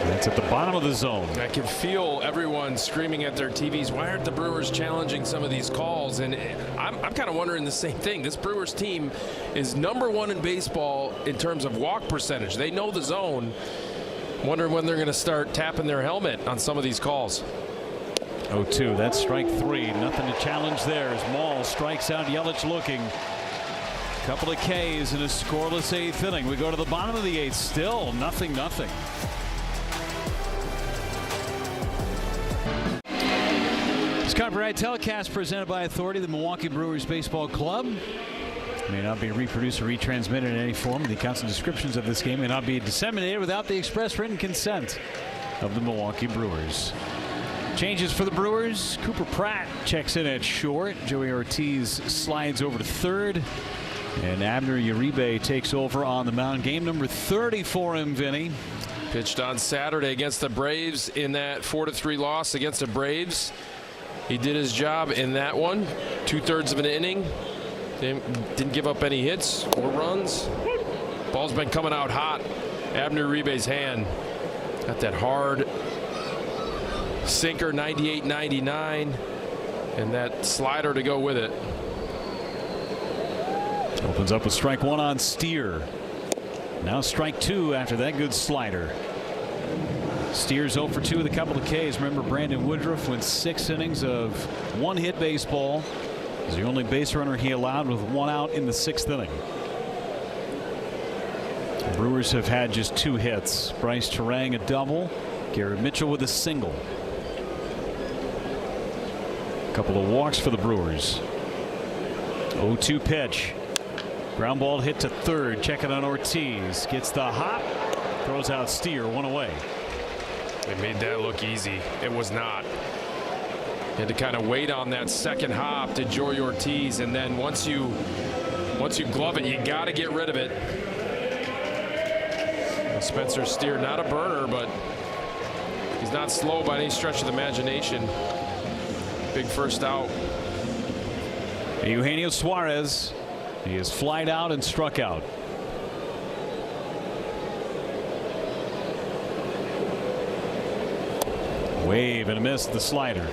That's at the bottom of the zone. I can feel everyone screaming at their TVs. Why aren't the Brewers challenging some of these calls? And I'm kind of wondering the same thing. This Brewers team is #1 in baseball in terms of walk percentage. They know the zone. Wondering when they're going to start tapping their helmet on some of these calls. 0-2. That's strike 3. Nothing to challenge there as Maul strikes out Yelich looking. Couple of Ks in a scoreless 8th inning. We go to the bottom of the 8th. Still 0-0. This copyright telecast presented by Authority, the Milwaukee Brewers Baseball Club. May not be reproduced or retransmitted in any form. The accounts and descriptions of this game may not be disseminated without the express written consent of the Milwaukee Brewers. Changes for the Brewers. Cooper Pratt checks in at short. Joey Ortiz slides over to third. And Abner Uribe takes over on the mound. Game number 30 for him, Vinny. Pitched on Saturday against the Braves in that 4-3 loss against the Braves. He did his job in that one. 2/3 of an inning. Didn't give up any hits or runs. Ball's been coming out hot. Abner Uribe's hand. Got that hard sinker, 98-99, and that slider to go with it. Opens up with strike one on Steer. Now strike two after that good slider. Steer's 0 for 2 with a couple of Ks. Remember, Brandon Woodruff went 6 innings of one-hit baseball. He's the only base runner he allowed with 1 out in the 6th inning. The Brewers have had just 2 hits. Bryce Terang a double. Garrett Mitchell with a single. A couple of walks for the Brewers. 0-2 pitch. Ground ball hit to third. Check it on Ortiz. Gets the hop. Throws out Steer. 1 away. They made that look easy. It was not. Had to kind of wait on that second hop to Joey Ortiz, and then once you glove it, you got to get rid of it. And Spencer Steer, not a burner, but he's not slow by any stretch of the imagination. Big first out. Eugenio Suarez. He is flied out and struck out. Wave and a miss, the slider.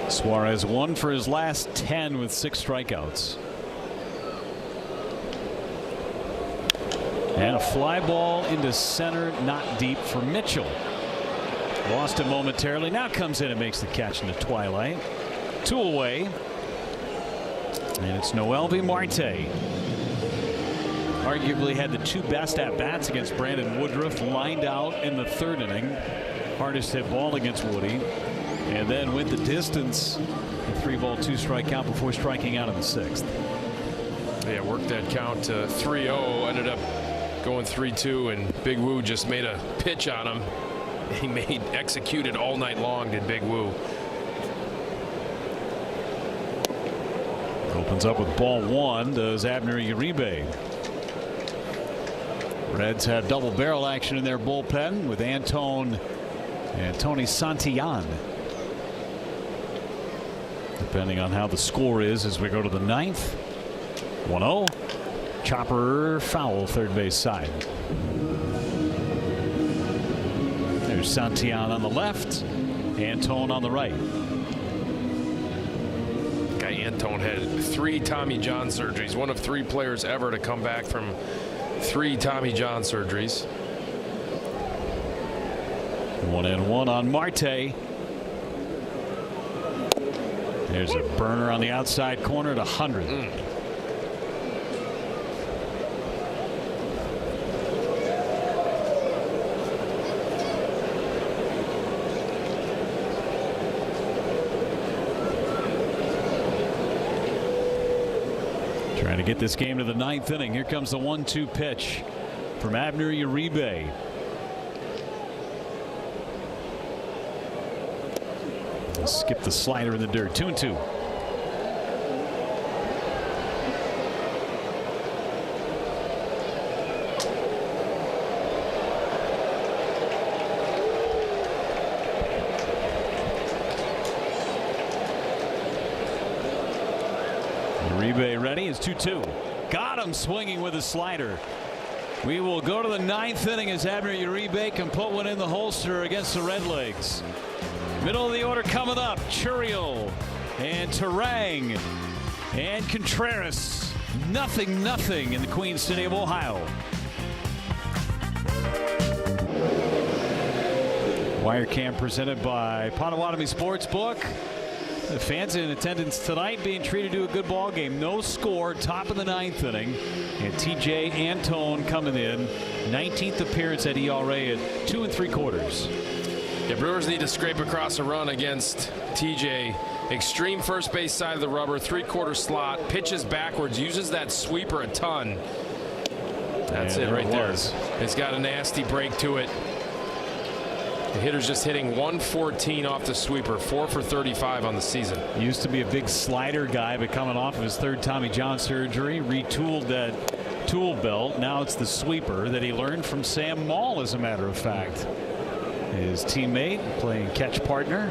Suarez 1 for his last 10 with 6 strikeouts. And a fly ball into center, not deep for Mitchell. Lost it momentarily. Now comes in and makes the catch in the twilight. 2 away. And it's Noelvi Marte. Arguably had the 2 best at-bats against Brandon Woodruff. Lined out in the 3rd inning. Hardest hit ball against Woody. And then went the distance. A 3-ball, 2-strike count before striking out in the 6th. Yeah, worked that count to 3-0. Ended up going 3-2, and Big Woo just made a pitch on him. He executed all night long, did Big Woo. Opens up with ball 1, does Abner Uribe. Reds have double barrel action in their bullpen with Tony Santillan. Depending on how the score is as we go to the 9th. 1-0. Chopper foul, third base side. There's Santillan on the left, Antone on the right. Guy Antone had 3 Tommy John surgeries, one of 3 players ever to come back from 3 Tommy John surgeries. 1-1 on Marte. There's a burner on the outside corner to 100. Trying to get this game to the 9th inning. Here comes the 1-2 pitch from Abner Uribe. Skip the slider in the dirt. 2-2. Uribe ready. Is 2-2. Got him swinging with a slider. We will go to the 9th inning as Abner Uribe can put one in the holster against the Redlegs. Middle of the order coming up. Churiel and Terang and Contreras. 0-0 in the Queen City of Ohio. Wire Cam presented by Potawatomi Sportsbook. The fans in attendance tonight being treated to a good ball game. No score, top of the 9th inning. And TJ Antone coming in. 19th appearance at ERA at 2 3/4. The Brewers need to scrape across a run against TJ. Extreme first base side of the rubber, 3/4 slot, pitches backwards, uses that sweeper a ton. That's it right there. It's got a nasty break to it. The hitter's just hitting 114 off the sweeper, 4 for 35 on the season. Used to be a big slider guy, but coming off of his 3rd Tommy John surgery, retooled that tool belt. Now it's the sweeper that he learned from Sam Maul, as a matter of fact. His teammate, playing catch partner.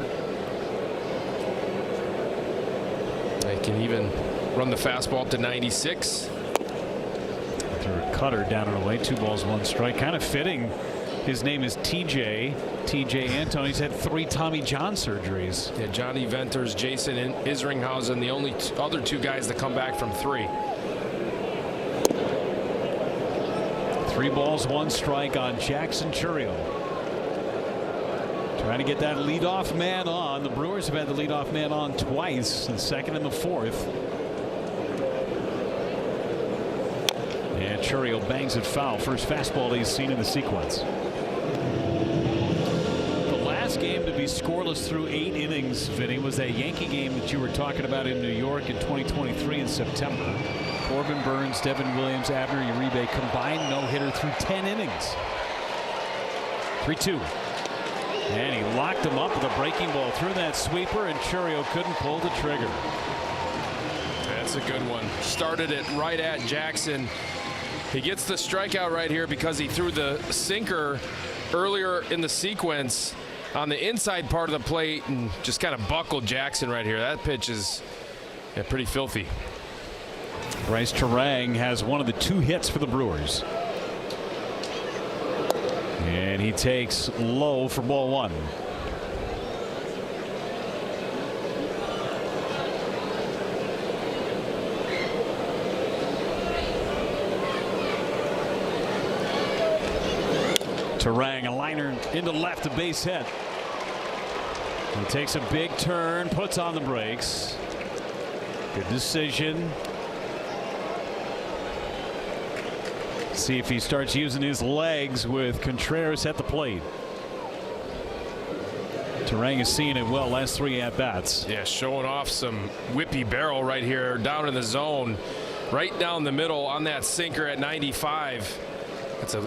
They can even run the fastball up to 96. Threw a cutter down and away. 2 balls, 1 strike. Kind of fitting. His name is TJ Antone. He's had 3 Tommy John surgeries. Yeah, Johnny Venters, Jason Isringhausen, the only other 2 guys that come back from 3. 3 balls, 1 strike on Jackson Churiel. Trying to get that leadoff man on. The Brewers have had the leadoff man on twice, the 2nd and the 4th. And Churiel bangs it foul. First fastball he's seen in the sequence. The last game to be scoreless through 8 innings, Vinny, was that Yankee game that you were talking about in New York in 2023 in September. Corbin Burns, Devin Williams, Abner Uribe combined no-hitter through 10 innings. 3-2. And he locked him up with a breaking ball through that sweeper, and Churiel couldn't pull the trigger. That's a good one. Started it right at Jackson. He gets the strikeout right here because he threw the sinker earlier in the sequence on the inside part of the plate and just kind of buckled Jackson right here. That pitch is pretty filthy. Bryce Terang has one of the 2 hits for the Brewers. And he takes low for ball 1. Terang, a liner into left, a base hit. He takes a big turn, puts on the brakes. Good decision. See if he starts using his legs with Contreras at the plate. Terang is seeing it well last 3 at-bats. Yeah, showing off some whippy barrel right here down in the zone, right down the middle on that sinker at 95. That's a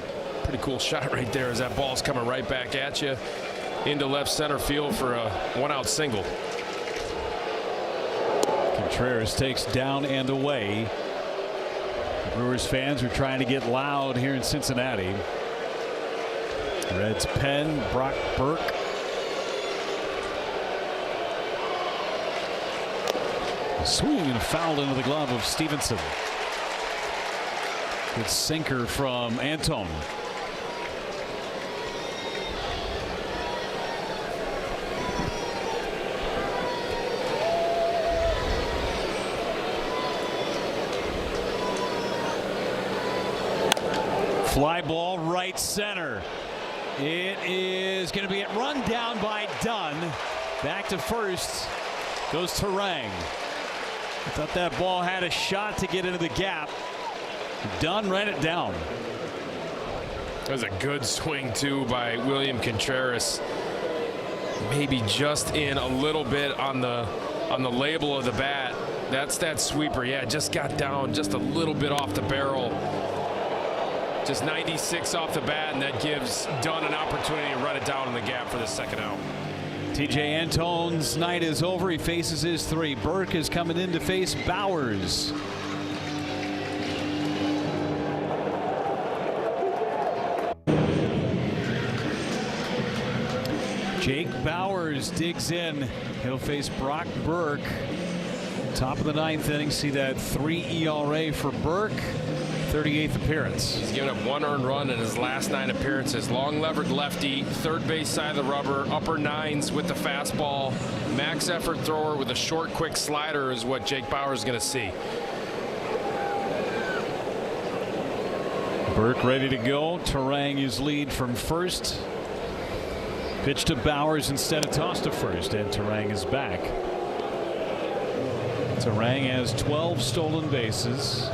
pretty cool shot right there as that ball's coming right back at you into left center field for a 1-out single. Contreras takes down and away. Brewers fans are trying to get loud here in Cincinnati. Reds pen, Brock Burke. A swing and a foul into the glove of Stevenson. Good sinker from Antone. Fly ball right center. It is going to be a run down by Dunn. Back to first goes Terang. I thought that ball had a shot to get into the gap. Dunn ran it down. That was a good swing too by William Contreras. Maybe just in a little bit on the label of the bat. That's that sweeper. Yeah, just got down just a little bit off the barrel. Just 96 off the bat, and that gives Dunn an opportunity to run it down in the gap for the 2nd out. TJ Antone's night is over. He faces his 3. Burke is coming in to face Bowers. Jake Bowers digs in. He'll face Brock Burke. Top of the 9th inning. See that 3 ERA for Burke. 38th appearance. He's given up 1 earned run in his last 9 appearances. Long levered lefty, third base side of the rubber, upper 9s with the fastball. Max effort thrower with a short, quick slider is what Jake Bauer is going to see. Burke ready to go. Terang is lead from first. Pitch to Bowers instead of toss to first, and Terang is back. Terang has 12 stolen bases.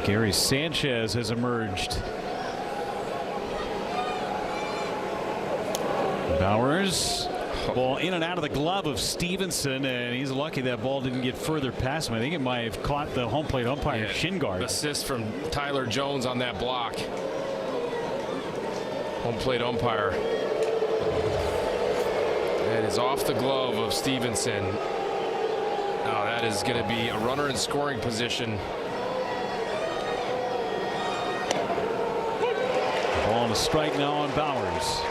Gary Sanchez has emerged. Bowers, ball in and out of the glove of Stevenson, and he's lucky that ball didn't get further past him. I think it might have caught the home plate umpire's shin guard. Assist from Tyler Jones on that block. Home plate umpire. That is off the glove of Stevenson. Now that is going to be a runner in scoring position. Ball and a strike now on Bowers.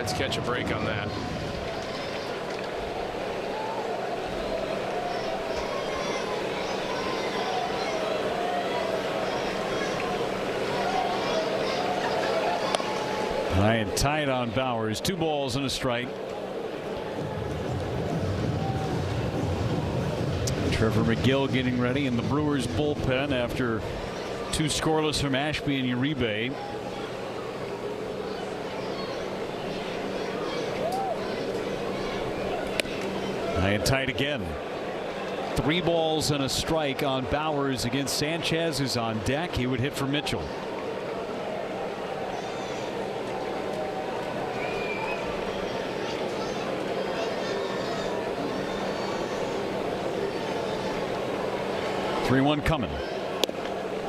Reds catch a break on that. High and tight on Bowers. 2 balls and a strike. Trevor McGill getting ready in the Brewers bullpen after 2 scoreless from Ashby and Uribe. High and tight again. 3 balls and a strike on Bowers against Sanchez, who's on deck. He would hit for Mitchell. Three-one coming.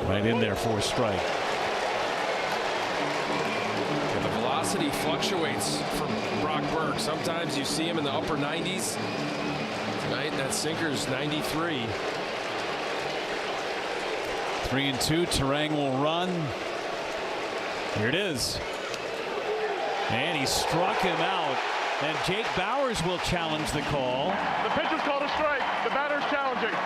Right in there for a strike. And the velocity fluctuates from Brock Burke. Sometimes you see him in the upper 90s. Tonight that sinker's 93. 3-2. Terang will run. Here it is. And he struck him out. And Jake Bowers will challenge the call. The pitch is called a strike. The batter's challenging.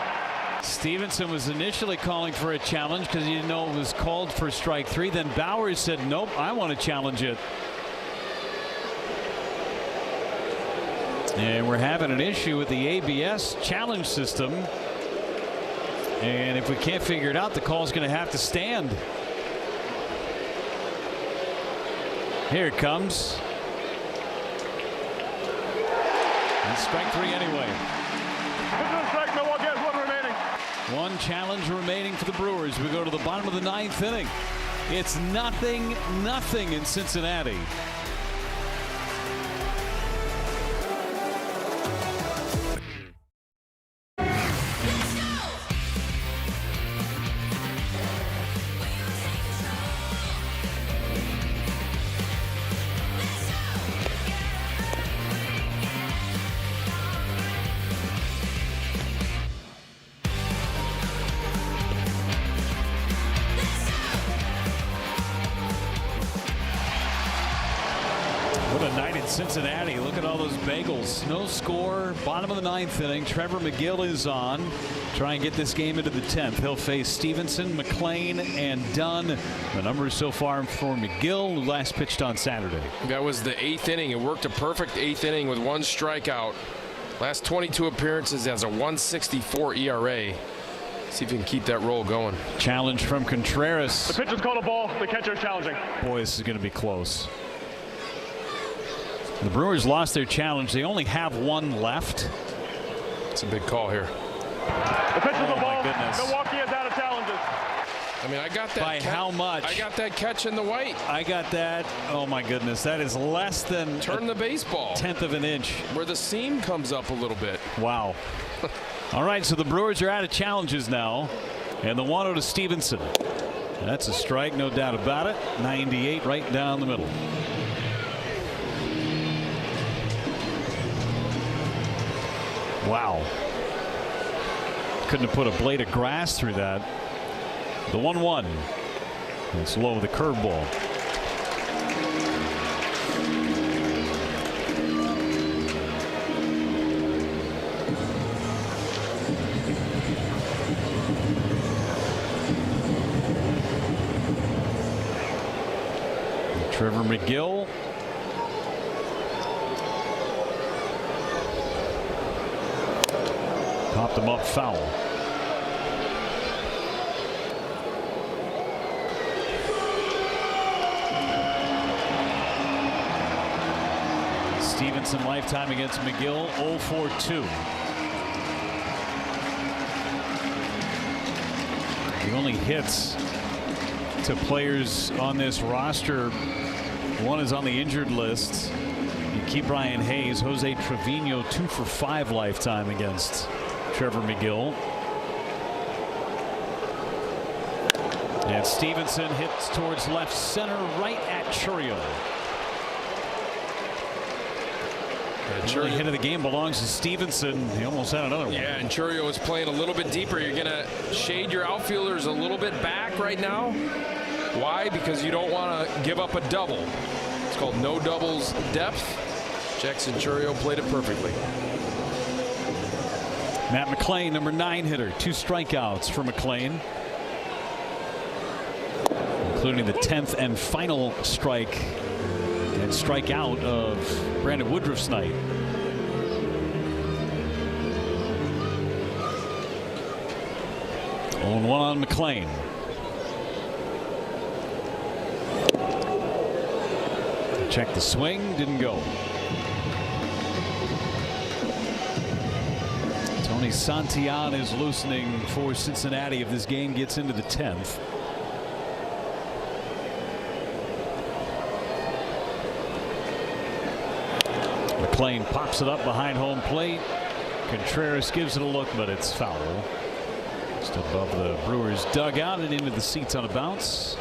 Stevenson was initially calling for a challenge because he didn't know it was called for strike 3. Then Bowers said, nope, I want to challenge it. And we're having an issue with the ABS challenge system. And if we can't figure it out, the call's going to have to stand. Here it comes. And strike 3 anyway. Strike, Milwaukee has 1 remaining. 1 challenge remaining for the Brewers. We go to the bottom of the 9th inning. It's 0-0 in Cincinnati. What a night in Cincinnati. Look at all those bagels. No score. Bottom of the 9th inning. Trevor McGill is on. Try and get this game into the 10th. He'll face Stevenson, McLean, and Dunn. The numbers so far for McGill, who last pitched on Saturday. That was the 8th inning. It worked a perfect 8th inning with 1 strikeout. Last 22 appearances has a 1.64 ERA. See if you can keep that roll going. Challenge from Contreras. The pitch is called a ball. The catcher is challenging. Boy, this is going to be close. The Brewers lost their challenge. They only have 1 left. It's a big call here. The pitch is a ball. Milwaukee is out of challenges. I mean, I got that. By how much? I got that catch in the white. I got that. Oh my goodness, that is less than turn the baseball. 1/10 of an inch. Where the seam comes up a little bit. Wow. All right, so the Brewers are out of challenges now, and the 1-0 to Stevenson. That's a strike, no doubt about it. 98 right down the middle. Wow. Couldn't have put a blade of grass through that. The 1-1. It's low with a curveball. Trevor McGill. Popped him up foul. Stevenson lifetime against McGill 0-for-2. The only hits to players on this roster, one is on the injured list. You keep Brian Hayes. Jose Trevino 2-for-5 lifetime against Trevor McGill. And Stevenson hits towards left center, right at Churio. The only hit of the game belongs to Stevenson. He almost had another one. Yeah, and Churio is playing a little bit deeper. You're going to shade your outfielders a little bit back right now. Why? Because you don't want to give up a double. It's called no doubles depth. Jack Centurio played it perfectly. Matt McLean, number 9 hitter. 2 strikeouts for McLean, including the 10th and final strike and strikeout of Brandon Woodruff's night. On 1 on McLean. Check the swing, didn't go. Tony Santillan is loosening for Cincinnati if this game gets into the 10th. McLean pops it up behind home plate. Contreras gives it a look, but it's foul. Just above the Brewers dugout and into the seats on a bounce.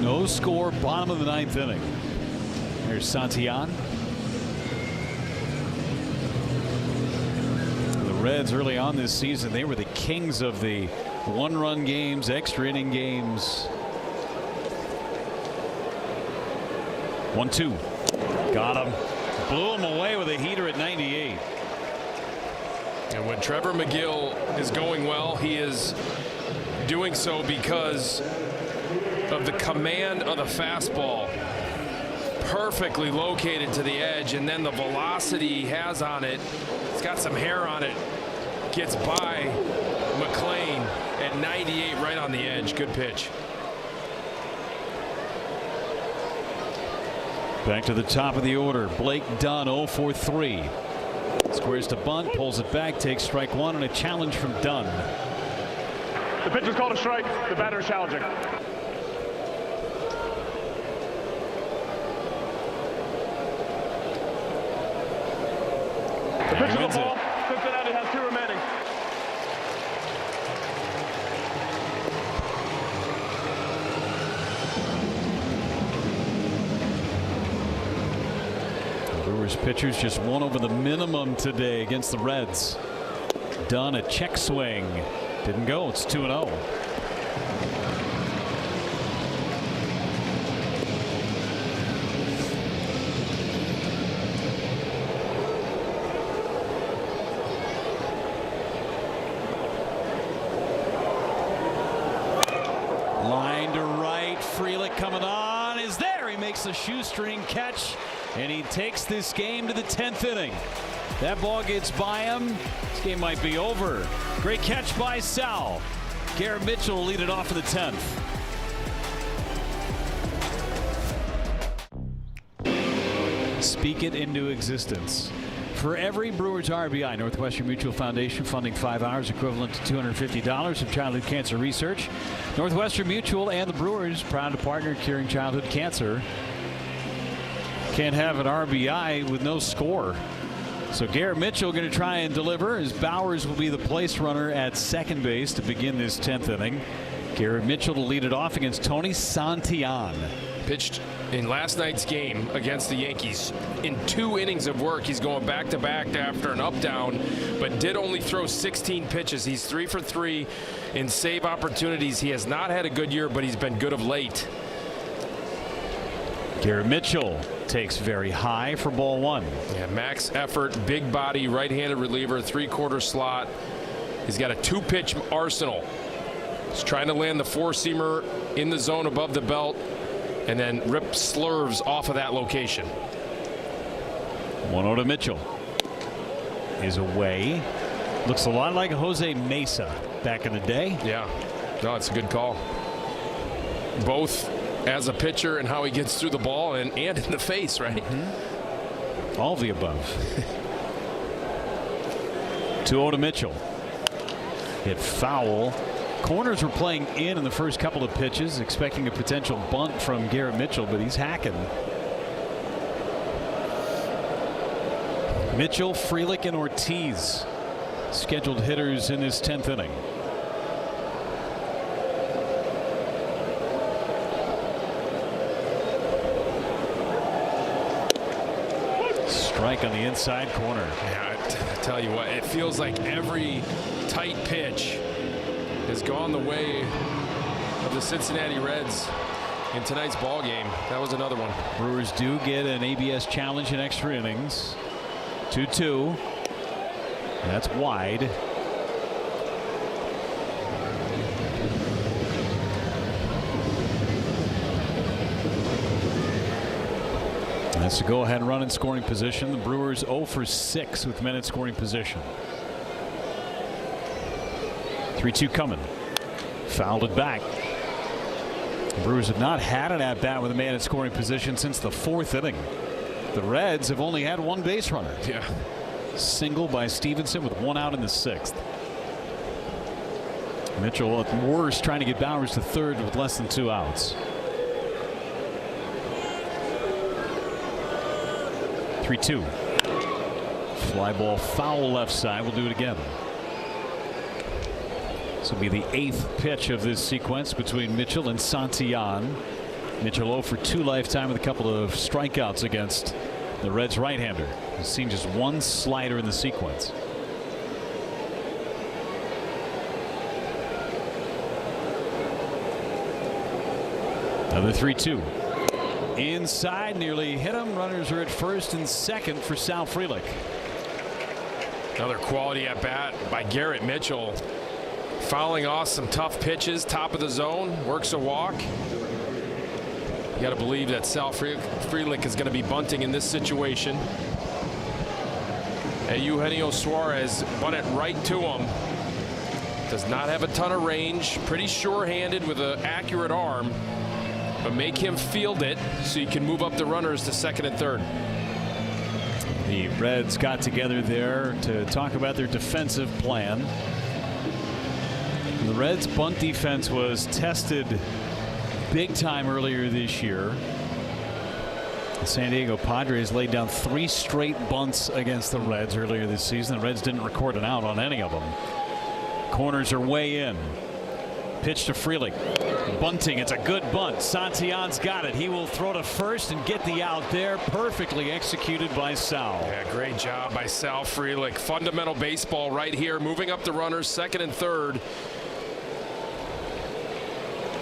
No score, bottom of the 9th inning. There's Santillan. The Reds early on this season, they were the kings of the 1-run games, extra inning games. 1-2. Got him. Blew him away with a heater at 98. And when Trevor McGill is going well, he is doing so because of the command of the fastball. Perfectly located to the edge, and then the velocity he has on it. It's got some hair on it. Gets by McLean at 98 right on the edge. Good pitch. Back to the top of the order. Blake Dunn 0 for 3. Squares to bunt, pulls it back, takes strike 1, and a challenge from Dunn. The pitch is called a strike. The batter is challenging. The pitch is a ball. Cincinnati has 2 remaining. Brewers pitchers just 1 over the minimum today against the Reds. Dunn a check swing. Didn't go. It's 2-0. Line to right. Frelick coming on. Is there. He makes a shoestring catch. And he takes this game to the 10th inning. That ball gets by him. This game might be over. Great catch by Sal. Garrett Mitchell will lead it off for the 10th. Speak it into existence. For every Brewers RBI, Northwestern Mutual Foundation funding 5 hours equivalent to $250 of childhood cancer research. Northwestern Mutual and the Brewers proud to partner curing childhood cancer. Can't have an RBI with no score. So Garrett Mitchell going to try and deliver as Bowers will be the place runner at second base to begin this 10th inning. Garrett Mitchell to lead it off against Tony Santillan. Pitched in last night's game against the Yankees. In 2 innings of work, he's going back to back after an up down, but did only throw 16 pitches. He's 3 for 3 in save opportunities. He has not had a good year, but he's been good of late. Garrett Mitchell takes very high for ball 1. Yeah, max effort, big body, right-handed reliever, 3/4 slot. He's got a 2-pitch arsenal. He's trying to land the 4-seamer in the zone above the belt and then rip slurves off of that location. 1-0 to Mitchell. Is away. Looks a lot like Jose Mesa back in the day. Yeah, no, it's a good call. Both as a pitcher and how he gets through the ball and in the face, right? Mm-hmm. All of the above. 2-0 to Mitchell. Hit foul. Corners were playing in the first couple of pitches, expecting a potential bunt from Garrett Mitchell, but he's hacking. Mitchell, Frelick, and Ortiz scheduled hitters in this 10th inning. Strike on the inside corner. Yeah, I tell you what, it feels like every tight pitch has gone the way of the Cincinnati Reds in tonight's ball game. That was another one. Brewers do get an ABS challenge in extra innings. 2-2. That's wide. That's a go-ahead run in scoring position. The Brewers 0 for 6 with men in scoring position. 3-2 coming. Fouled it back. The Brewers have not had an at-bat with a man in scoring position since the 4th inning. The Reds have only had one base runner. Yeah. Single by Stevenson with 1 out in the 6th. Mitchell at worst trying to get Bowers to third with less than 2 outs. 3-2. Fly ball foul left side. We'll do it again. This will be the 8th pitch of this sequence between Mitchell and Santillan. Mitchell 0 for 2 lifetime with a couple of strikeouts against the Reds right-hander. He's seen just one slider in the sequence. Another 3-2. Inside, nearly hit him. Runners are at first and second for Sal Frelick. Another quality at bat by Garrett Mitchell. Fouling off some tough pitches, top of the zone, works a walk. You got to believe that Sal Frelick is going to be bunting in this situation. And Eugenio Suarez bunt it right to him. Does not have a ton of range, pretty sure-handed with an accurate arm. But make him field it so you can move up the runners to second and third. The Reds got together there to talk about their defensive plan. The Reds' bunt defense was tested big time earlier this year. The San Diego Padres laid down 3 straight bunts against the Reds earlier this season. The Reds didn't record an out on any of them. Corners are way in. Pitch to Frelick. Bunting. It's a good bunt. Santillan's got it. He will throw to first and get the out there. Perfectly executed by Sal. Yeah, great job by Sal Frelick. Fundamental baseball right here. Moving up the runners second and third.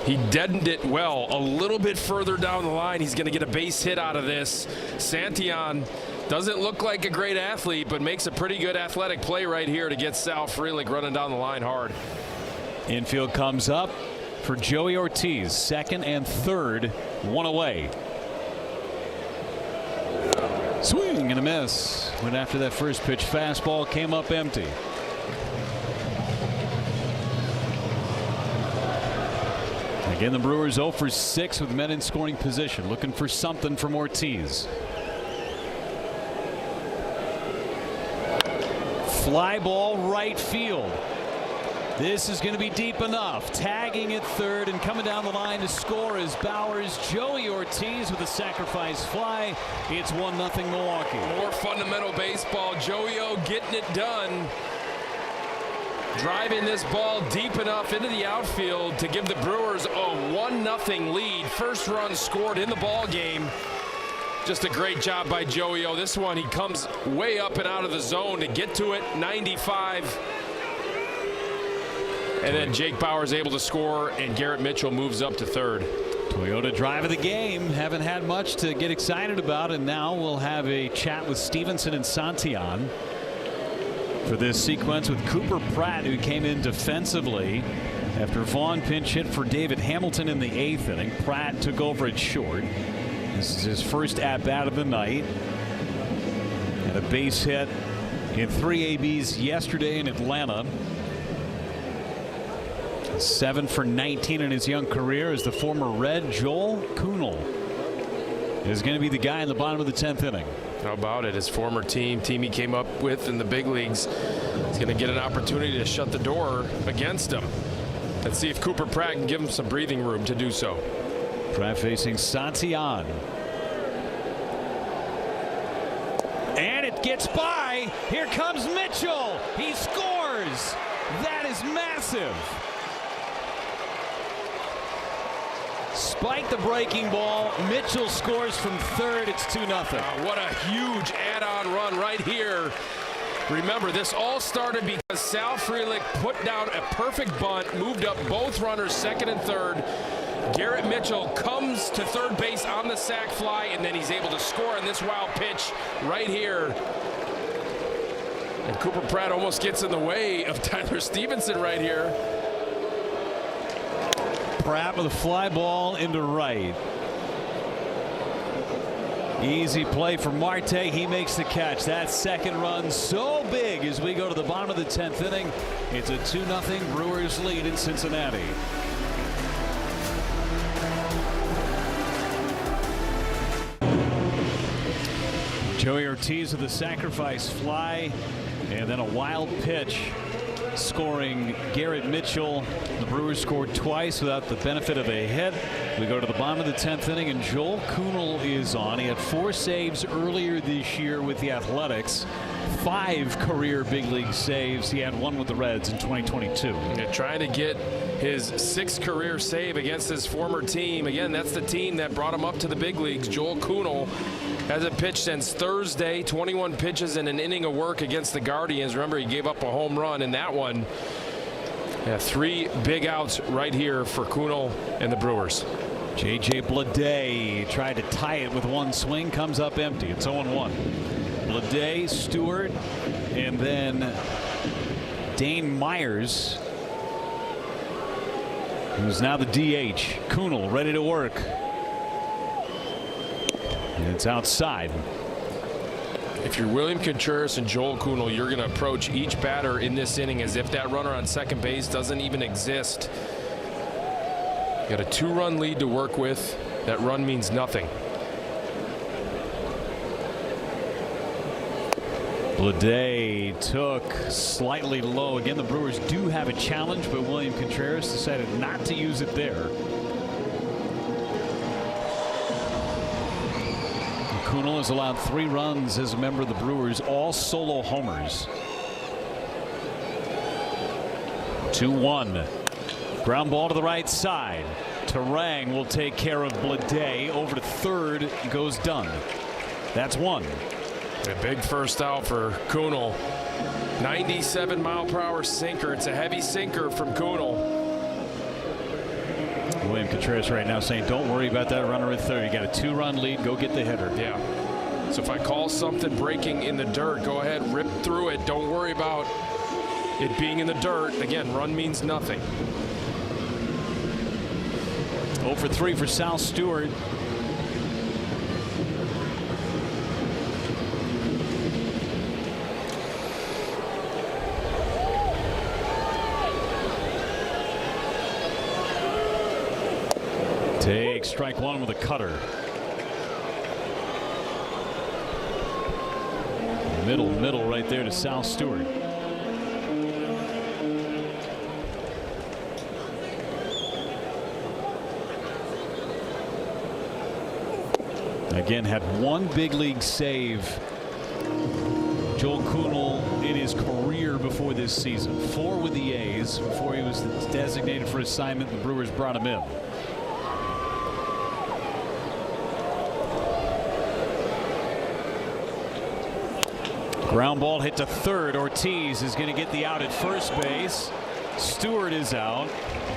He deadened it well. A little bit further down the line, he's going to get a base hit out of this. Santillan doesn't look like a great athlete, but makes a pretty good athletic play right here to get Sal Frelick running down the line hard. Infield comes up for Joey Ortiz. Second and third, 1 away. Swing and a miss. Went after that first pitch. Fastball came up empty. Again, the Brewers 0 for 6 with men in scoring position. Looking for something from Ortiz. Fly ball right field. This is going to be deep enough. Tagging at third and coming down the line to score is Bowers. Joey Ortiz with a sacrifice fly. It's 1-0 Milwaukee. More fundamental baseball. Joey-O getting it done. Driving this ball deep enough into the outfield to give the Brewers a 1-0 lead. First run scored in the ball game. Just a great job by Joey-O. This one, he comes way up and out of the zone to get to it. 95. And then Jake Bauers able to score, and Garrett Mitchell moves up to third. Toyota drive of the game. Haven't had much to get excited about, and now we'll have a chat with Stevenson and Santillan for this sequence with Cooper Pratt, who came in defensively after Vaughn pinch hit for David Hamilton in the 8th inning. Pratt took over at short. This is his first at-bat of the night. And a base hit in 3 ABs yesterday in Atlanta. 7 for 19 in his young career as the former Red. Joel Kuhnel is going to be the guy in the bottom of the 10th inning. How about it? His former team he came up with in the big leagues, is going to get an opportunity to shut the door against him. Let's see if Cooper Pratt can give him some breathing room to do so. Pratt facing Santillan. And it gets by. Here comes Mitchell. He scores. That is massive. Spike the breaking ball. Mitchell scores from third. It's 2-0. What a huge add-on run right here Remember, this all started because Sal Frelick put down a perfect bunt, moved up both runners, second and third. Garrett Mitchell comes to third base on the sac fly, and then he's able to score on this wild pitch right here. And Cooper Pratt almost gets in the way of Tyler Stevenson right here. Pratt with a fly ball into right. Easy play for Marte. He makes the catch. That second run so big as we go to the bottom of the 10th inning. It's a 2-0 Brewers lead in Cincinnati. Joey Ortiz with the sacrifice fly, and then a wild pitch scoring Garrett Mitchell. The Brewers scored twice without the benefit of a hit. We go to the bottom of the 10th inning, and Joel Kuhnel is on. He had 4 saves earlier this year with the Athletics, 5 career big league saves. He had 1 with the Reds in 2022. Yeah, trying to get his 6th career save against his former team. Again, that's the team that brought him up to the big leagues. Joel Kuhnel hasn't pitched since Thursday. 21 pitches and an inning of work against the Guardians. Remember, he gave up a home run in that one. Yeah, 3 big outs right here for Kuhnel and the Brewers. J.J. Bleday tried to tie it with 1 swing, comes up empty. It's 0-1. Bleday, Stewart, and then Dane Myers, who's now the DH. Kuhnel ready to work. And it's outside. If you're William Contreras and Joel Kuhnel, you're going to approach each batter in this inning as if that runner on second base doesn't even exist. You got a 2-run lead to work with. That run means nothing. Bleday took slightly low. Again, the Brewers do have a challenge, but William Contreras decided not to use it there. Kuhnel has allowed 3 runs as a member of the Brewers, all solo homers. 2-1. Ground ball to the right side. Terang will take care of Bleday. Over to third goes Dunn. That's 1. A big first out for Kuhnel. 97-mile-per-hour sinker. It's a heavy sinker from Kuhnel. William Contreras right now saying, don't worry about that runner at third. You got a 2-run lead. Go get the hitter. Yeah. So if I call something breaking in the dirt, go ahead, rip through it. Don't worry about it being in the dirt. Again, run means nothing. 0 for 3 for Sal Stewart. Take strike 1 with a cutter. Middle right there to Sal Stewart. Again, had 1 big league save, Joel Kuhnel, in his career before this season. 4 with the A's before he was designated for assignment. The Brewers brought him in. Ground ball hit to third. Ortiz is going to get the out at first base. Stewart is out.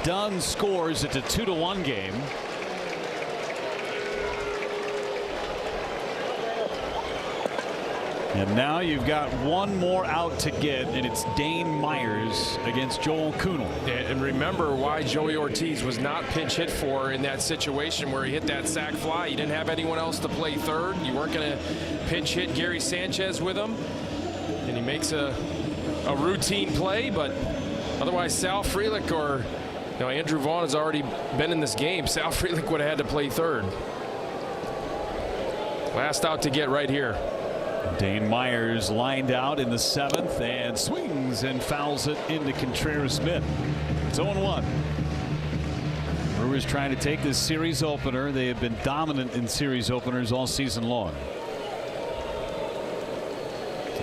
Dunn scores. It's a 2-1 game. And now you've got 1 more out to get, and it's Dane Myers against Joel Kuhnel. And remember why Joey Ortiz was not pinch hit for in that situation where he hit that sac fly. You didn't have anyone else to play third. You weren't going to pinch hit Gary Sanchez with him. And he makes a routine play, but otherwise Sal Frelick or Andrew Vaughn has already been in this game. Sal Frelick would have had to play third. Last out to get right here. Dane Myers lined out in the 7th and swings and fouls it into Contreras mid. It's 0-1. Brewers trying to take this series opener. They have been dominant in series openers all season long.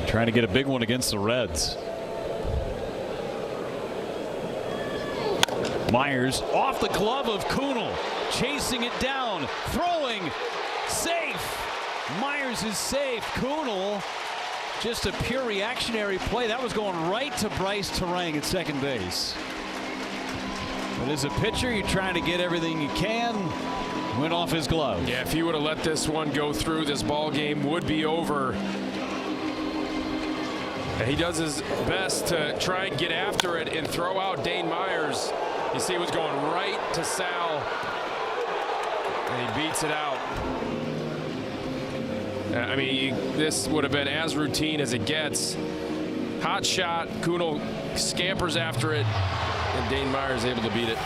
Trying to get a big one against the Reds. Myers off the glove of Kuhnel, chasing it down, throwing, safe. Myers is safe. Kuhnel just a pure reactionary play. That was going right to Bryce Terang at second base. But as a pitcher, you're trying to get everything you can. Went off his glove. Yeah, if he would have let this one go through, this ball game would be over. And he does his best to try and get after it and throw out Dane Myers. You see, he was going right to Sal, and he beats it out. I mean, this would have been as routine as it gets. Hot shot. Kunal scampers after it, and Dane Myers able to beat it.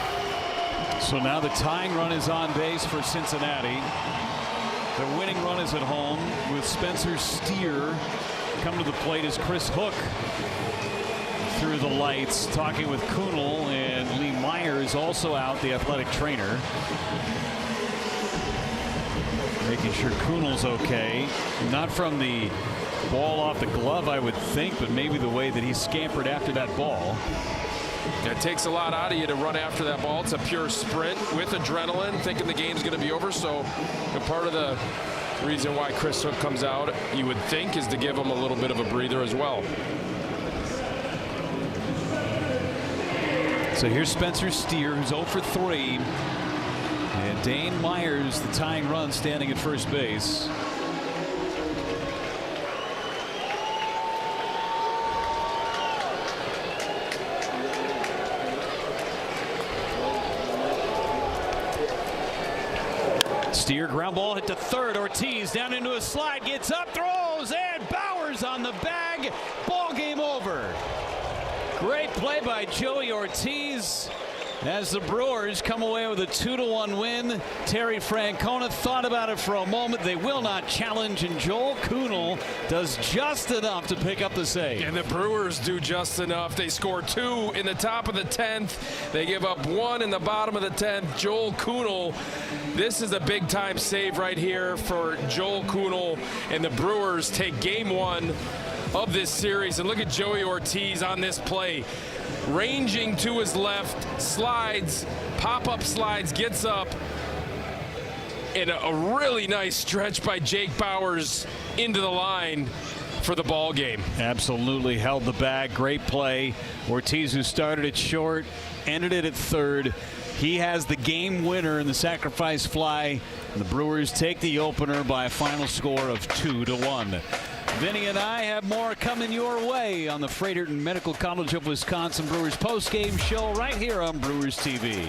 So now the tying run is on base for Cincinnati. The winning run is at home with Spencer Steer. Coming to the plate is Chris Hook through the lights, talking with Kunal, and Lee Myers also out, the athletic trainer. Making sure Kunal's okay. Not from the ball off the glove, I would think, but maybe the way that he scampered after that ball. It takes a lot out of you to run after that ball. It's a pure sprint with adrenaline, thinking the game's going to be over. So part of the reason why Chris Hook comes out, you would think, is to give him a little bit of a breather as well. So here's Spencer Steer, who's 0 for 3. And Dane Myers, the tying run, standing at first base. Steer, ground ball hit to third. Ortiz down into a slide, gets up, throws, and Bowers on the bag. Ball game over. Great play by Joey Ortiz as the Brewers come away with a 2-1 win. Terry Francona thought about it for a moment. They will not challenge, and Joel Kunal does just enough to pick up the save. And the Brewers do just enough. They score 2 in the top of the 10th. They give up 1 in the bottom of the 10th. Joel Kunal, this is a big-time save right here for Joel Kunal, and the Brewers take game 1 of this series. And look at Joey Ortiz on this play. Ranging to his left, slides, pop-up slides, gets up, and a really nice stretch by Jake Bowers into the line for the ball game. Absolutely held the bag. Great play. Ortiz, who started at short, ended it at third. He has the game winner in the sacrifice fly. The Brewers take the opener by a final score of 2-1. Vinny and I have more coming your way on the Frederick Medical College of Wisconsin Brewers postgame show right here on Brewers TV.